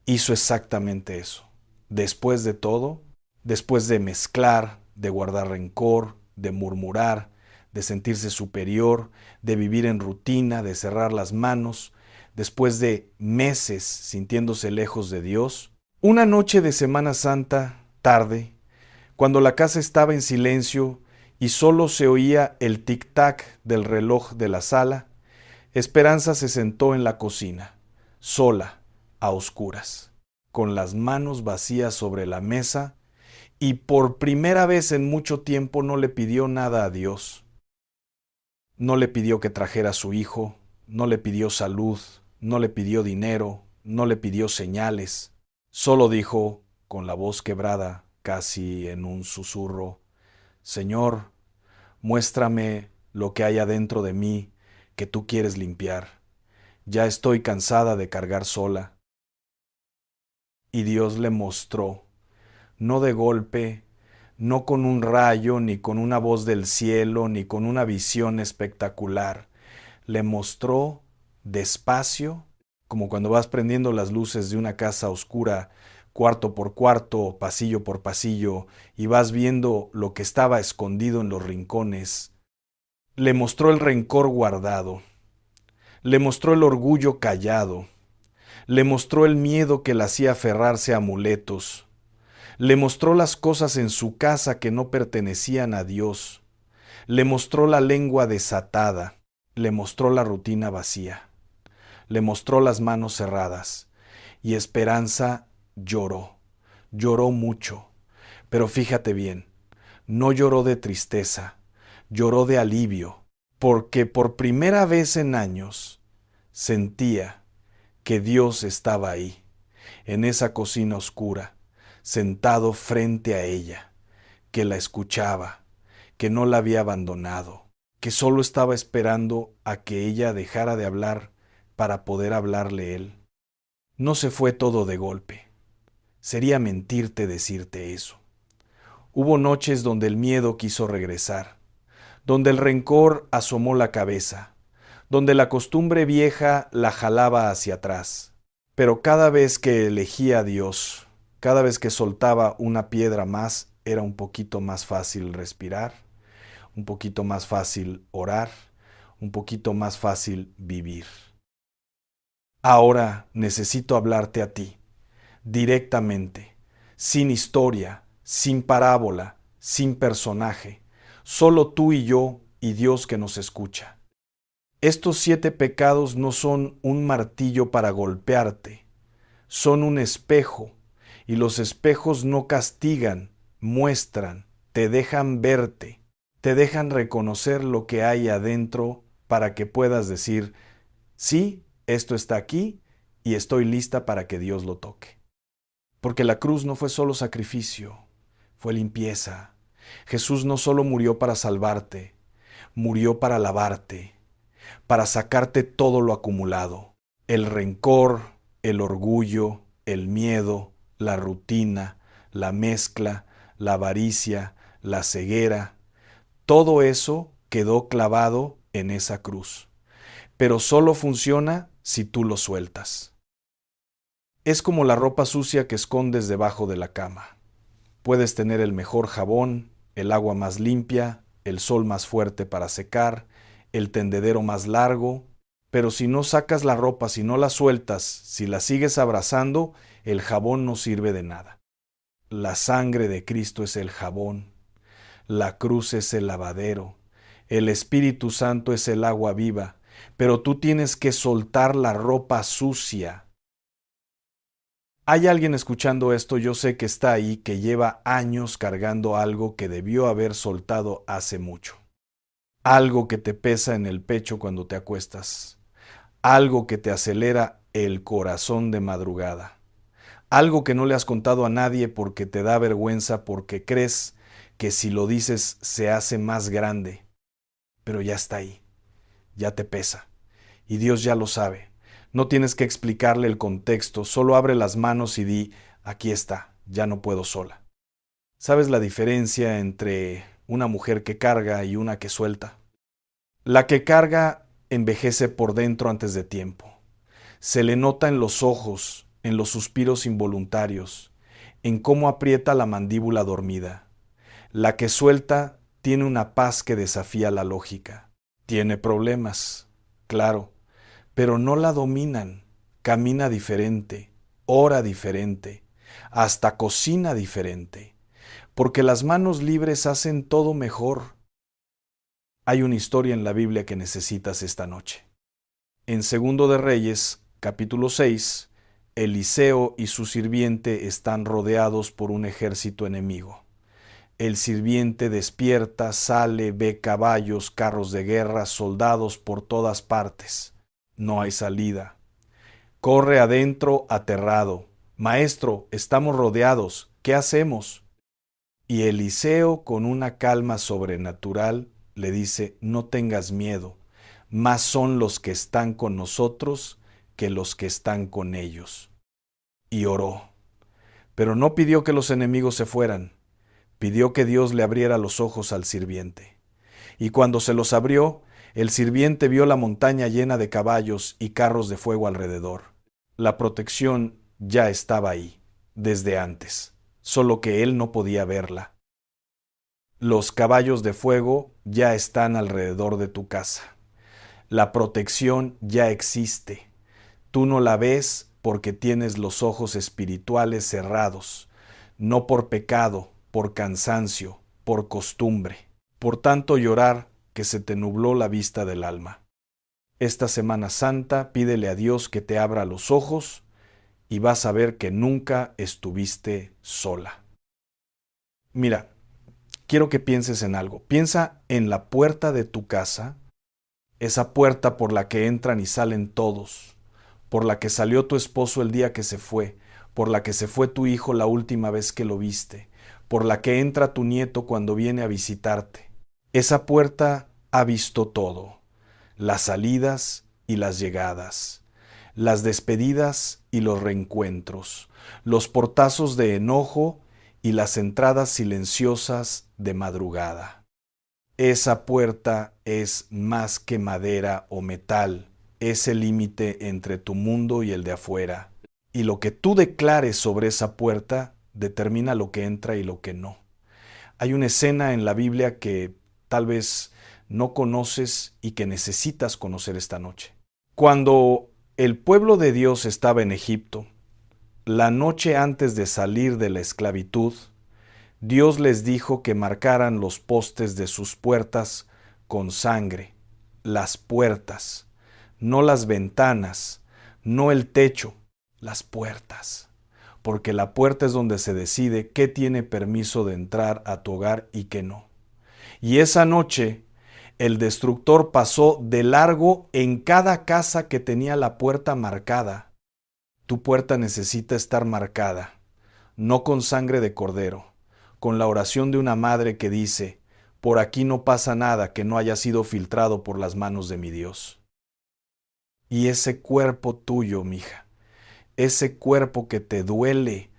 Hizo exactamente eso. Después de todo, después de mezclar, de guardar rencor, de murmurar, de sentirse superior, de vivir en rutina, de cerrar las manos, después de meses sintiéndose lejos de Dios, una noche de Semana Santa, tarde, cuando la casa estaba en silencio y solo se oía el tic-tac del reloj de la sala, Esperanza se sentó en la cocina, sola, a oscuras, con las manos vacías sobre la mesa, y por primera vez en mucho tiempo no le pidió nada a Dios. No le pidió que trajera a su hijo, no le pidió salud, no le pidió dinero, no le pidió señales. Solo dijo, con la voz quebrada, casi en un susurro: Señor, muéstrame lo que hay adentro de mí que tú quieres limpiar. Ya estoy cansada de cargar sola. Y Dios le mostró, no de golpe, no con un rayo, ni con una voz del cielo, ni con una visión espectacular. Le mostró despacio, como cuando vas prendiendo las luces de una casa oscura, cuarto por cuarto, pasillo por pasillo, y vas viendo lo que estaba escondido en los rincones. Le mostró el rencor guardado, le mostró el orgullo callado, le mostró el miedo que le hacía aferrarse a amuletos, le mostró las cosas en su casa que no pertenecían a Dios, le mostró la lengua desatada, le mostró la rutina vacía, le mostró las manos cerradas, y Esperanza lloró, lloró mucho, pero fíjate bien, no lloró de tristeza, lloró de alivio, porque por primera vez en años sentía que Dios estaba ahí, en esa cocina oscura, sentado frente a ella, que la escuchaba, que no la había abandonado, que solo estaba esperando a que ella dejara de hablar para poder hablarle él. No se fue todo de golpe. Sería mentirte decirte eso. Hubo noches donde el miedo quiso regresar, donde el rencor asomó la cabeza, donde la costumbre vieja la jalaba hacia atrás. Pero cada vez que elegía a Dios, cada vez que soltaba una piedra más, era un poquito más fácil respirar, un poquito más fácil orar, un poquito más fácil vivir. Ahora necesito hablarte a ti, directamente, sin historia, sin parábola, sin personaje, solo tú y yo y Dios que nos escucha. Estos 7 pecados no son un martillo para golpearte, son un espejo, y los espejos no castigan, muestran, te dejan verte, te dejan reconocer lo que hay adentro para que puedas decir, sí, esto está aquí y estoy lista para que Dios lo toque. Porque la cruz no fue solo sacrificio, fue limpieza. Jesús no solo murió para salvarte, murió para lavarte, para sacarte todo lo acumulado, el rencor, el orgullo, el miedo, la rutina, la mezcla, la avaricia, la ceguera. Todo eso quedó clavado en esa cruz, pero solo funciona si tú lo sueltas. Es como la ropa sucia que escondes debajo de la cama. Puedes tener el mejor jabón, el agua más limpia, el sol más fuerte para secar, el tendedero más largo, pero si no sacas la ropa, si no la sueltas, si la sigues abrazando, el jabón no sirve de nada. La sangre de Cristo es el jabón, la cruz es el lavadero, el Espíritu Santo es el agua viva, pero tú tienes que soltar la ropa sucia. Hay alguien escuchando esto, yo sé que está ahí, que lleva años cargando algo que debió haber soltado hace mucho. Algo que te pesa en el pecho cuando te acuestas. Algo que te acelera el corazón de madrugada. Algo que no le has contado a nadie porque te da vergüenza, porque crees que si lo dices se hace más grande. Pero ya está ahí, ya te pesa. Y Dios ya lo sabe. No tienes que explicarle el contexto, solo abre las manos y di, aquí está, ya no puedo sola. ¿Sabes la diferencia entre una mujer que carga y una que suelta? La que carga envejece por dentro antes de tiempo. Se le nota en los ojos, en los suspiros involuntarios, en cómo aprieta la mandíbula dormida. La que suelta tiene una paz que desafía la lógica. Tiene problemas, claro, pero no la dominan. Camina diferente, ora diferente, hasta cocina diferente, porque las manos libres hacen todo mejor. Hay una historia en la Biblia que necesitas esta noche. En Segundo de Reyes, capítulo 6, Eliseo y su sirviente están rodeados por un ejército enemigo. El sirviente despierta, sale, ve caballos, carros de guerra, soldados por todas partes. No hay salida. Corre adentro aterrado. Maestro, estamos rodeados. ¿Qué hacemos? Y Eliseo, con una calma sobrenatural, le dice, no tengas miedo, más son los que están con nosotros que los que están con ellos. Y oró. Pero no pidió que los enemigos se fueran, pidió que Dios le abriera los ojos al sirviente. Y cuando se los abrió, el sirviente vio la montaña llena de caballos y carros de fuego alrededor. La protección ya estaba ahí, desde antes, solo que él no podía verla. Los caballos de fuego ya están alrededor de tu casa. La protección ya existe. Tú no la ves porque tienes los ojos espirituales cerrados, no por pecado, por cansancio, por costumbre, por tanto llorar que se te nubló la vista del alma. Esta Semana Santa pídele a Dios que te abra los ojos y vas a ver que nunca estuviste sola. Mira, quiero que pienses en algo. Piensa en la puerta de tu casa, esa puerta por la que entran y salen todos, por la que salió tu esposo el día que se fue, por la que se fue tu hijo la última vez que lo viste, por la que entra tu nieto cuando viene a visitarte. Esa puerta ha visto todo, las salidas y las llegadas, las despedidas y los reencuentros, los portazos de enojo y las entradas silenciosas de madrugada. Esa puerta es más que madera o metal, es el límite entre tu mundo y el de afuera. Y lo que tú declares sobre esa puerta determina lo que entra y lo que no. Hay una escena en la Biblia que tal vez no conoces y que necesitas conocer esta noche. Cuando el pueblo de Dios estaba en Egipto, la noche antes de salir de la esclavitud, Dios les dijo que marcaran los postes de sus puertas con sangre, las puertas, no las ventanas, no el techo, las puertas. Porque la puerta es donde se decide qué tiene permiso de entrar a tu hogar y qué no. Y esa noche, el destructor pasó de largo en cada casa que tenía la puerta marcada. Tu puerta necesita estar marcada, no con sangre de cordero, con la oración de una madre que dice, por aquí no pasa nada que no haya sido filtrado por las manos de mi Dios. Y ese cuerpo tuyo, mija, ese cuerpo que te duele,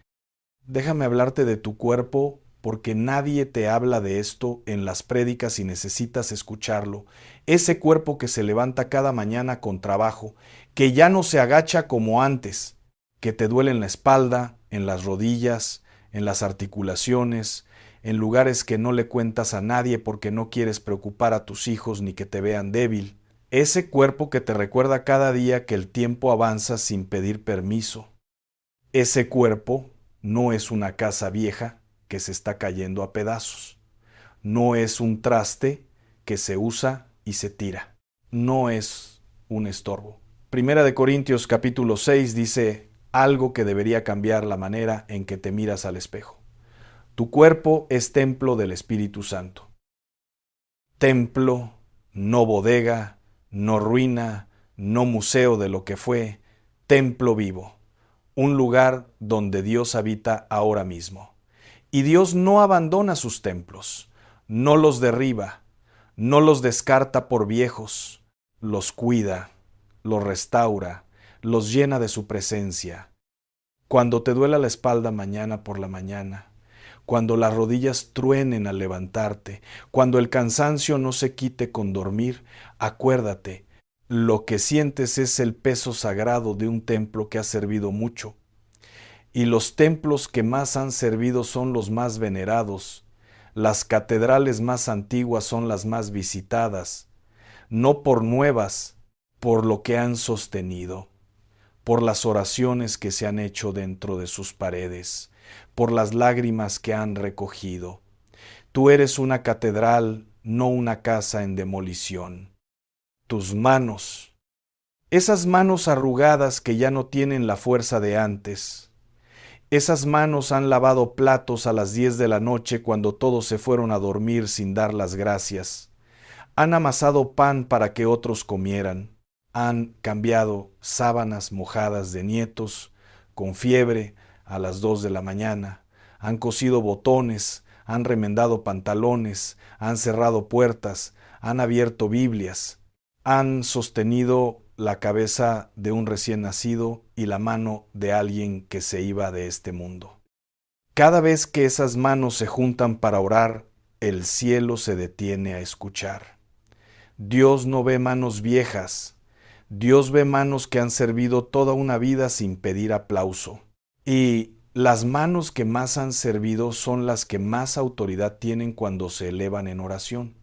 déjame hablarte de tu cuerpo porque nadie te habla de esto en las prédicas y necesitas escucharlo. Ese cuerpo que se levanta cada mañana con trabajo, que ya no se agacha como antes, que te duele en la espalda, en las rodillas, en las articulaciones, en lugares que no le cuentas a nadie porque no quieres preocupar a tus hijos ni que te vean débil. Ese cuerpo que te recuerda cada día que el tiempo avanza sin pedir permiso. Ese cuerpo no es una casa vieja que se está cayendo a pedazos. No es un traste que se usa y se tira. No es un estorbo. Primera de Corintios capítulo 6 dice algo que debería cambiar la manera en que te miras al espejo. Tu cuerpo es templo del Espíritu Santo. Templo, no bodega, no ruina, no museo de lo que fue, templo vivo. Un lugar donde Dios habita ahora mismo. Y Dios no abandona sus templos, no los derriba, no los descarta por viejos, los cuida, los restaura, los llena de su presencia. Cuando te duela la espalda mañana por la mañana, cuando las rodillas truenen al levantarte, cuando el cansancio no se quite con dormir, acuérdate, lo que sientes es el peso sagrado de un templo que ha servido mucho. Y los templos que más han servido son los más venerados. Las catedrales más antiguas son las más visitadas, no por nuevas, por lo que han sostenido, por las oraciones que se han hecho dentro de sus paredes, por las lágrimas que han recogido. Tú eres una catedral, no una casa en demolición. Tus manos, esas manos arrugadas que ya no tienen la fuerza de antes, esas manos han lavado platos a las 10 de la noche cuando todos se fueron a dormir sin dar las gracias. Han amasado pan para que otros comieran. Han cambiado sábanas mojadas de nietos con fiebre a las 2 de la mañana. Han cosido botones, han remendado pantalones, han cerrado puertas, han abierto Biblias, han sostenido la cabeza de un recién nacido y la mano de alguien que se iba de este mundo. Cada vez que esas manos se juntan para orar, el cielo se detiene a escuchar. Dios no ve manos viejas, Dios ve manos que han servido toda una vida sin pedir aplauso. Y las manos que más han servido son las que más autoridad tienen cuando se elevan en oración.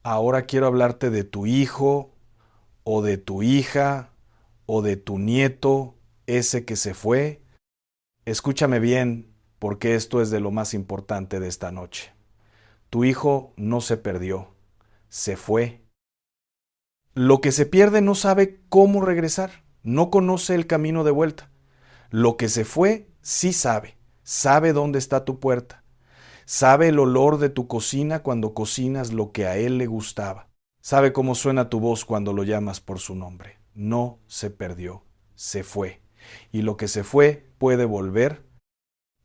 Ahora quiero hablarte de tu hijo, o de tu hija, o de tu nieto, ese que se fue. Escúchame bien, porque esto es de lo más importante de esta noche. Tu hijo no se perdió, se fue. Lo que se pierde no sabe cómo regresar, no conoce el camino de vuelta. Lo que se fue sí sabe dónde está tu puerta, sabe el olor de tu cocina cuando cocinas lo que a él le gustaba. Sabe cómo suena tu voz cuando lo llamas por su nombre. No se perdió, se fue. Y lo que se fue puede volver.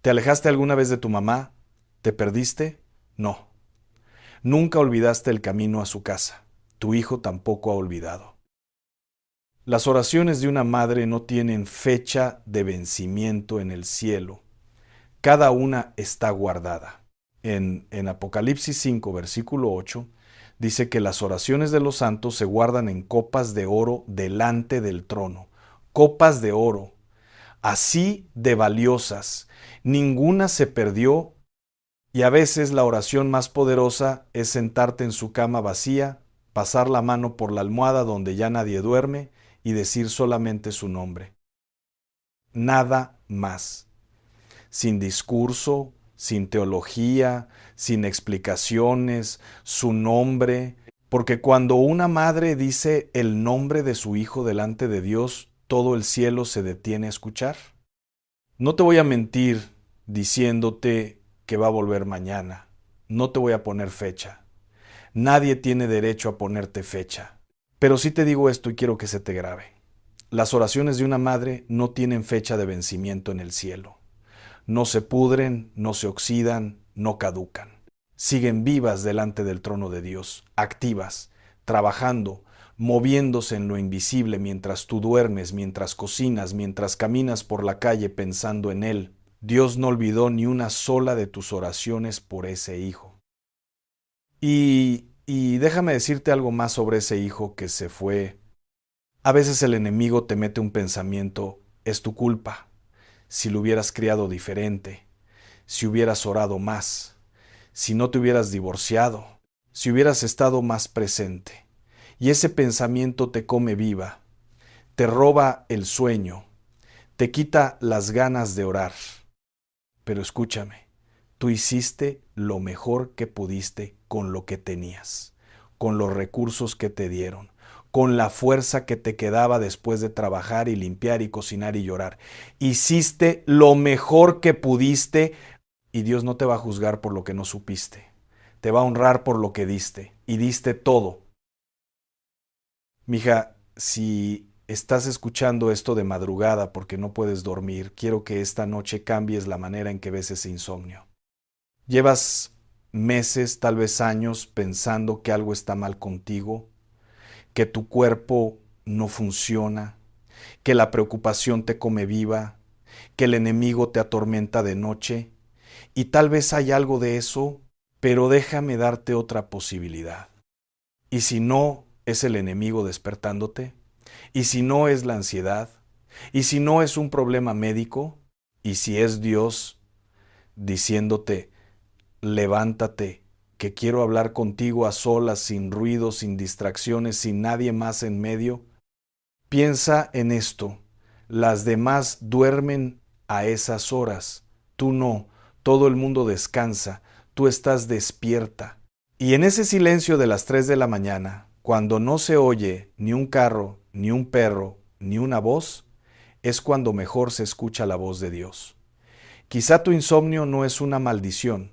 ¿Te alejaste alguna vez de tu mamá? ¿Te perdiste? No. Nunca olvidaste el camino a su casa. Tu hijo tampoco ha olvidado. Las oraciones de una madre no tienen fecha de vencimiento en el cielo. Cada una está guardada. En Apocalipsis 5, versículo 8, dice que las oraciones de los santos se guardan en copas de oro delante del trono. Copas de oro, así de valiosas. Ninguna se perdió Y a veces la oración más poderosa es sentarte en su cama vacía, pasar la mano por la almohada donde ya nadie duerme y decir solamente su nombre. Nada más. Sin discurso, sin teología, sin explicaciones, su nombre, porque cuando una madre dice el nombre de su hijo delante de Dios, todo el cielo se detiene a escuchar. No te voy a mentir diciéndote que va a volver mañana. No te voy a poner fecha. Nadie tiene derecho a ponerte fecha. Pero sí te digo esto y quiero que se te grabe. Las oraciones de una madre no tienen fecha de vencimiento en el cielo. No se pudren, no se oxidan, no caducan. Siguen vivas delante del trono de Dios, activas, trabajando, moviéndose en lo invisible mientras tú duermes, mientras cocinas, mientras caminas por la calle pensando en Él. Dios no olvidó ni una sola de tus oraciones por ese hijo. Y déjame decirte algo más sobre ese hijo que se fue. A veces el enemigo te mete un pensamiento, es tu culpa. Si lo hubieras criado diferente, si hubieras orado más, si no te hubieras divorciado, si hubieras estado más presente. Y ese pensamiento te come viva, te roba el sueño, te quita las ganas de orar. Pero escúchame, tú hiciste lo mejor que pudiste con lo que tenías, con los recursos que te dieron, con la fuerza que te quedaba después de trabajar y limpiar y cocinar y llorar. Hiciste lo mejor que pudiste y Dios no te va a juzgar por lo que no supiste. Te va a honrar por lo que diste y diste todo. Mija, si estás escuchando esto de madrugada porque no puedes dormir, quiero que esta noche cambies la manera en que ves ese insomnio. Llevas meses, tal vez años, pensando que algo está mal contigo, que tu cuerpo no funciona, que la preocupación te come viva, que el enemigo te atormenta de noche, y tal vez hay algo de eso, pero déjame darte otra posibilidad. ¿Y si no es el enemigo despertándote? ¿Y si no es la ansiedad? ¿Y si no es un problema médico? ¿Y si es Dios diciéndote, levántate, que quiero hablar contigo a solas, sin ruido, sin distracciones, sin nadie más en medio? Piensa en esto. Las demás duermen a esas horas. Tú no. Todo el mundo descansa. Tú estás despierta. Y en ese silencio de las 3 de la mañana, cuando no se oye ni un carro, ni un perro, ni una voz, es cuando mejor se escucha la voz de Dios. Quizá tu insomnio no es una maldición.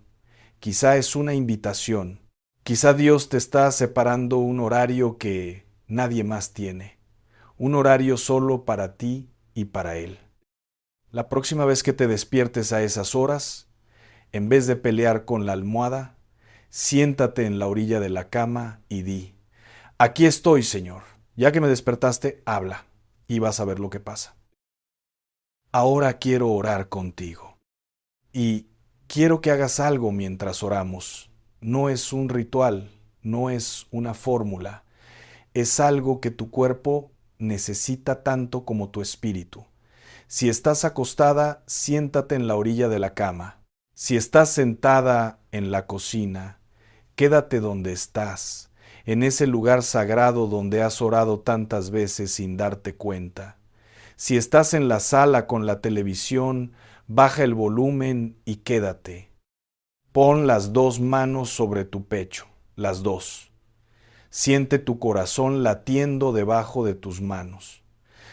Quizá es una invitación. Quizá Dios te está separando un horario que nadie más tiene. Un horario solo para ti y para Él. La próxima vez que te despiertes a esas horas, en vez de pelear con la almohada, siéntate en la orilla de la cama y di, aquí estoy, Señor. Ya que me despertaste, habla y vas a ver lo que pasa. Ahora quiero orar contigo. Y quiero que hagas algo mientras oramos. No es un ritual, no es una fórmula. Es algo que tu cuerpo necesita tanto como tu espíritu. Si estás acostada, siéntate en la orilla de la cama. Si estás sentada en la cocina, quédate donde estás, en ese lugar sagrado donde has orado tantas veces sin darte cuenta. Si estás en la sala con la televisión, baja el volumen y quédate. Pon las 2 manos sobre tu pecho, las 2. Siente tu corazón latiendo debajo de tus manos.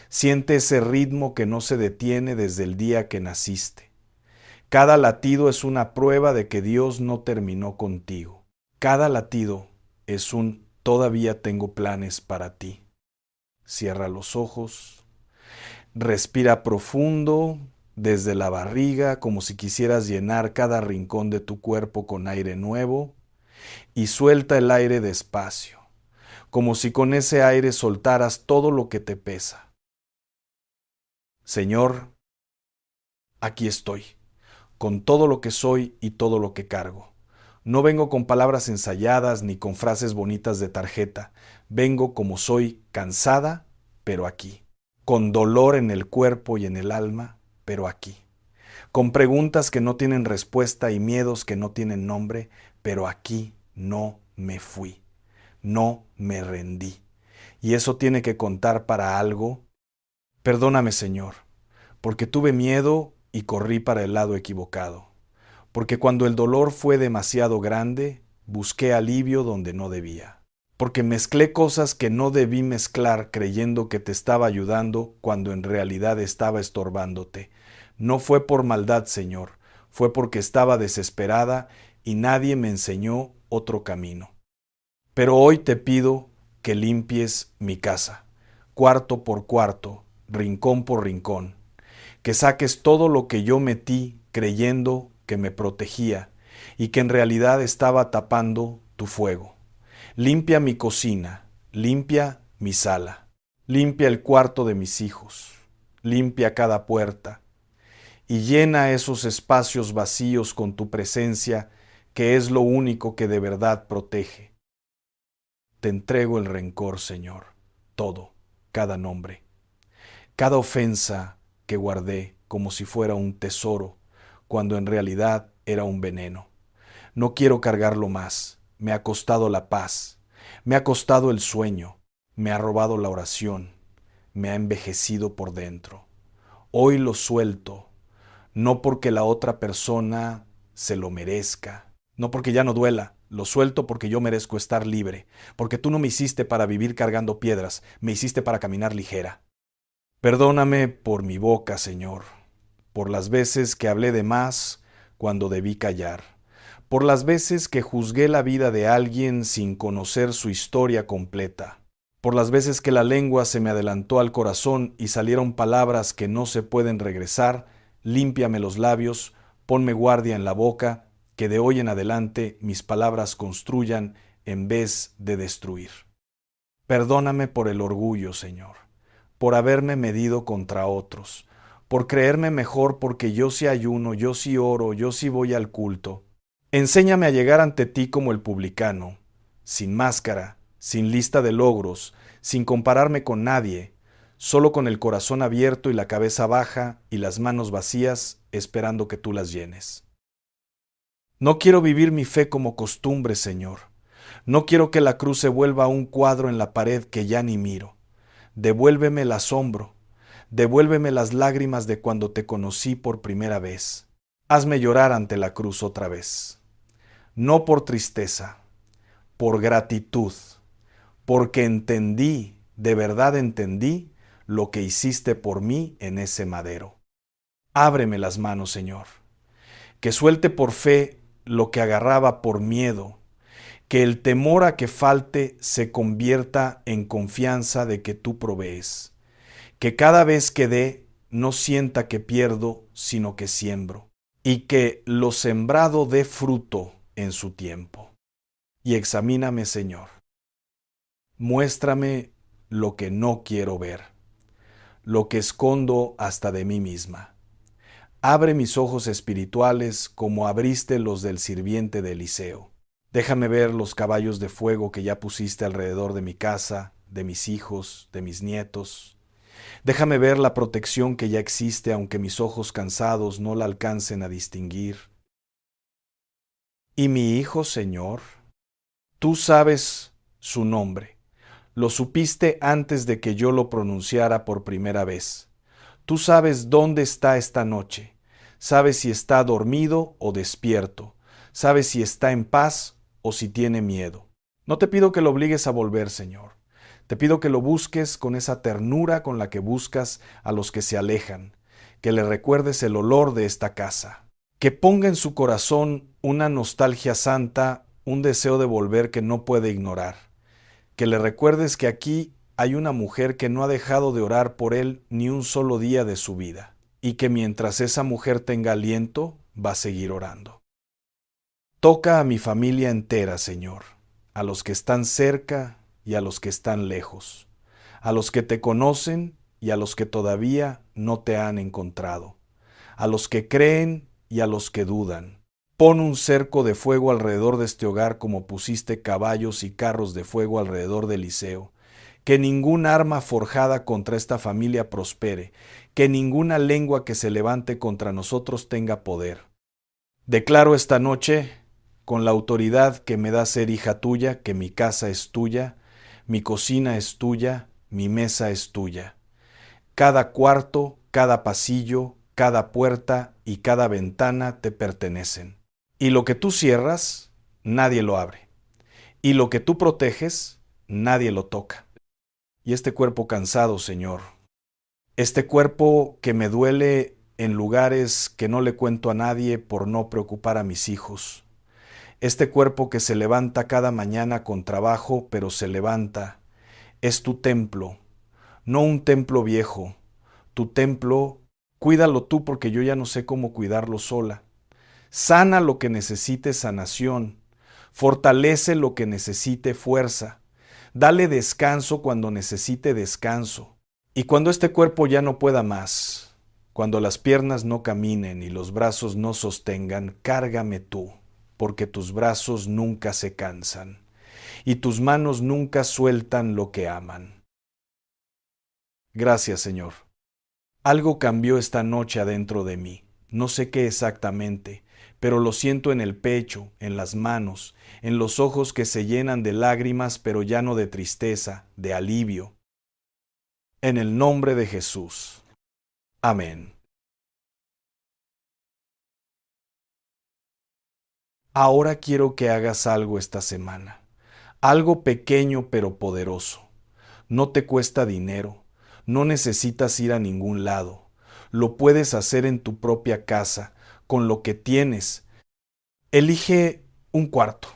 Siente ese ritmo que no se detiene desde el día que naciste. Cada latido es una prueba de que Dios no terminó contigo. Cada latido es un todavía tengo planes para ti. Cierra los ojos. Respira profundo desde la barriga como si quisieras llenar cada rincón de tu cuerpo con aire nuevo y suelta el aire despacio, como si con ese aire soltaras todo lo que te pesa. Señor, aquí estoy, con todo lo que soy y todo lo que cargo. No vengo con palabras ensayadas ni con frases bonitas de tarjeta. Vengo como soy, cansada, pero aquí. Con dolor en el cuerpo y en el alma, pero aquí. con preguntas que no tienen respuesta y miedos que no tienen nombre, pero aquí no me fui, no me rendí. ¿Y eso tiene que contar para algo? Perdóname, Señor, porque tuve miedo y corrí para el lado equivocado, porque cuando el dolor fue demasiado grande, busqué alivio donde no debía, porque mezclé cosas que no debí mezclar creyendo que te estaba ayudando cuando en realidad estaba estorbándote. No fue por maldad, Señor, fue porque estaba desesperada y nadie me enseñó otro camino. Pero hoy te pido que limpies mi casa, cuarto por cuarto, rincón por rincón, que saques todo lo que yo metí creyendo que me protegía y que en realidad estaba tapando tu fuego. Limpia mi cocina, limpia mi sala, limpia el cuarto de mis hijos, limpia cada puerta y llena esos espacios vacíos con tu presencia, que es lo único que de verdad protege. Te entrego el rencor, Señor, todo, cada nombre, cada ofensa que guardé como si fuera un tesoro, cuando en realidad era un veneno. No quiero cargarlo más. Me ha costado la paz, me ha costado el sueño, me ha robado la oración, me ha envejecido por dentro. Hoy lo suelto, no porque la otra persona se lo merezca, no porque ya no duela, lo suelto porque yo merezco estar libre, porque tú no me hiciste para vivir cargando piedras, me hiciste para caminar ligera. Perdóname por mi boca, Señor, por las veces que hablé de más cuando debí callar, por las veces que juzgué la vida de alguien sin conocer su historia completa, por las veces que la lengua se me adelantó al corazón y salieron palabras que no se pueden regresar. Límpiame los labios, ponme guardia en la boca, que de hoy en adelante mis palabras construyan en vez de destruir. Perdóname por el orgullo, Señor, por haberme medido contra otros, por creerme mejor porque yo sí ayuno, yo sí oro, yo sí voy al culto. Enséñame a llegar ante ti como el publicano, sin máscara, sin lista de logros, sin compararme con nadie, solo con el corazón abierto y la cabeza baja y las manos vacías, esperando que tú las llenes. No quiero vivir mi fe como costumbre, Señor. No quiero que la cruz se vuelva un cuadro en la pared que ya ni miro. Devuélveme el asombro, devuélveme las lágrimas de cuando te conocí por primera vez. Hazme llorar ante la cruz otra vez. No por tristeza, por gratitud, porque entendí, de verdad entendí, lo que hiciste por mí en ese madero. Ábreme las manos, Señor, que suelte por fe lo que agarraba por miedo, que el temor a que falte se convierta en confianza de que tú provees, que cada vez que dé no sienta que pierdo, sino que siembro, y que lo sembrado dé fruto en su tiempo. Y examíname, Señor. Muéstrame lo que no quiero ver, lo que escondo hasta de mí misma. Abre mis ojos espirituales como abriste los del sirviente de Eliseo. Déjame ver los caballos de fuego que ya pusiste alrededor de mi casa, de mis hijos, de mis nietos. Déjame ver la protección que ya existe, aunque mis ojos cansados no la alcancen a distinguir. Y mi hijo, Señor, tú sabes su nombre. Lo supiste antes de que yo lo pronunciara por primera vez. Tú sabes dónde está esta noche. Sabes si está dormido o despierto. Sabes si está en paz o si tiene miedo. No te pido que lo obligues a volver, Señor. Te pido que lo busques con esa ternura con la que buscas a los que se alejan, que le recuerdes el olor de esta casa, que ponga en su corazón una nostalgia santa, un deseo de volver que no puede ignorar, que le recuerdes que aquí hay una mujer que no ha dejado de orar por él ni un solo día de su vida, y que mientras esa mujer tenga aliento, va a seguir orando. Toca a mi familia entera, Señor, a los que están cerca y a los que están lejos, a los que te conocen y a los que todavía no te han encontrado, a los que creen y a los que dudan. Pon un cerco de fuego alrededor de este hogar como pusiste caballos y carros de fuego alrededor de Eliseo, Que ningún arma forjada contra esta familia prospere, que ninguna lengua que se levante contra nosotros tenga poder. Declaro esta noche, con la autoridad que me da ser hija tuya, que mi casa es tuya, mi cocina es tuya, mi mesa es tuya. Cada cuarto, cada pasillo, cada puerta y cada ventana te pertenecen. Y lo que tú cierras, nadie lo abre. Y lo que tú proteges, nadie lo toca. Y este cuerpo cansado, Señor, este cuerpo que me duele en lugares que no le cuento a nadie por no preocupar a mis hijos, este cuerpo que se levanta cada mañana con trabajo, pero se levanta, es tu templo, no un templo viejo. Tu templo, cuídalo tú porque yo ya no sé cómo cuidarlo sola. Sana lo que necesite sanación, fortalece lo que necesite fuerza, dale descanso cuando necesite descanso. Y cuando este cuerpo ya no pueda más, cuando las piernas no caminen y los brazos no sostengan, cárgame tú, porque tus brazos nunca se cansan y tus manos nunca sueltan lo que aman. Gracias, Señor. Algo cambió esta noche adentro de mí. No sé qué exactamente, pero lo siento en el pecho, en las manos, en los ojos que se llenan de lágrimas, pero ya no de tristeza, de alivio. En el nombre de Jesús. Amén. Ahora quiero que hagas algo esta semana. Algo pequeño pero poderoso. No te cuesta dinero. No necesitas ir a ningún lado. Lo puedes hacer en tu propia casa, con lo que tienes. Elige un cuarto,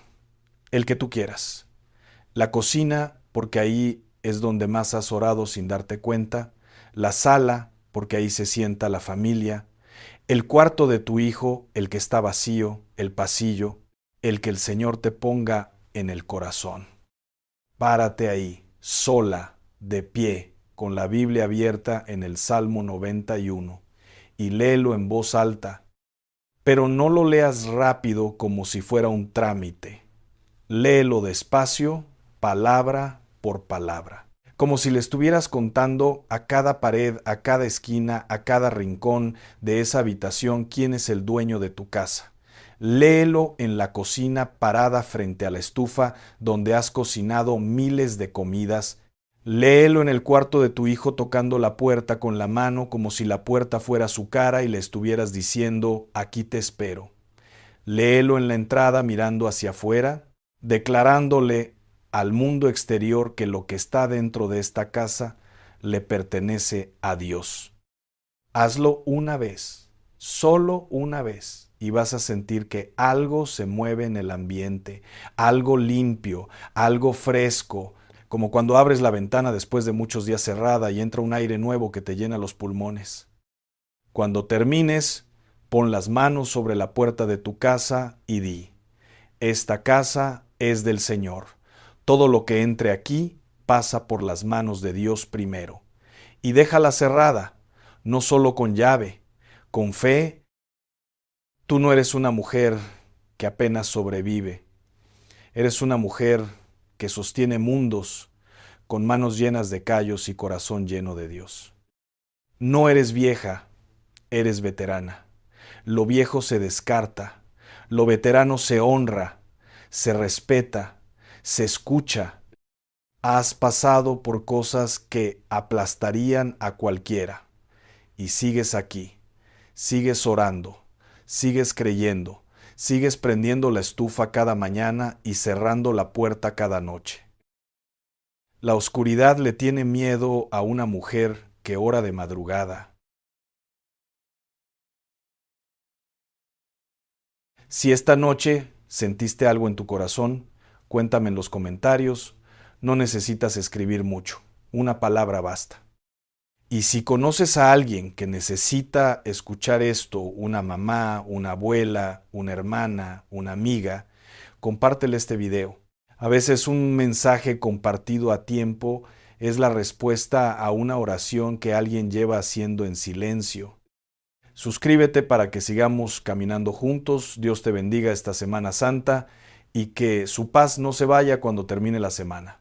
el que tú quieras. La cocina, porque ahí es donde más has orado sin darte cuenta. La sala, porque ahí se sienta la familia. El cuarto de tu hijo, el que está vacío. El pasillo, el que el Señor te ponga en el corazón. Párate ahí, sola, de pie, con la Biblia abierta en el Salmo 91, y léelo en voz alta, pero no lo leas rápido como si fuera un trámite. Léelo despacio, palabra por palabra, como si le estuvieras contando a cada pared, a cada esquina, a cada rincón de esa habitación quién es el dueño de tu casa. Léelo en la cocina parada frente a la estufa donde has cocinado miles de comidas. Léelo en el cuarto de tu hijo tocando la puerta con la mano como si la puerta fuera su cara y le estuvieras diciendo, aquí te espero. Léelo en la entrada mirando hacia afuera, declarándole al mundo exterior que lo que está dentro de esta casa le pertenece a Dios. Hazlo una vez, solo una vez. Y vas a sentir que algo se mueve en el ambiente, algo limpio, algo fresco, como cuando abres la ventana después de muchos días cerrada y entra un aire nuevo que te llena los pulmones. Cuando termines, pon las manos sobre la puerta de tu casa y di, esta casa es del Señor. Todo lo que entre aquí pasa por las manos de Dios primero. Y déjala cerrada, no solo con llave, con fe. Tú no eres una mujer que apenas sobrevive. Eres una mujer que sostiene mundos con manos llenas de callos y corazón lleno de Dios. No eres vieja, eres veterana. Lo viejo se descarta, lo veterano se honra, se respeta, se escucha. Has pasado por cosas que aplastarían a cualquiera y sigues aquí, sigues orando. Sigues creyendo, sigues prendiendo la estufa cada mañana y cerrando la puerta cada noche. La oscuridad le tiene miedo a una mujer que ora de madrugada. Si esta noche sentiste algo en tu corazón, cuéntame en los comentarios. No necesitas escribir mucho, una palabra basta. Y si conoces a alguien que necesita escuchar esto, una mamá, una abuela, una hermana, una amiga, compártele este video. A veces un mensaje compartido a tiempo es la respuesta a una oración que alguien lleva haciendo en silencio. Suscríbete para que sigamos caminando juntos. Dios te bendiga esta Semana Santa y que su paz no se vaya cuando termine la semana.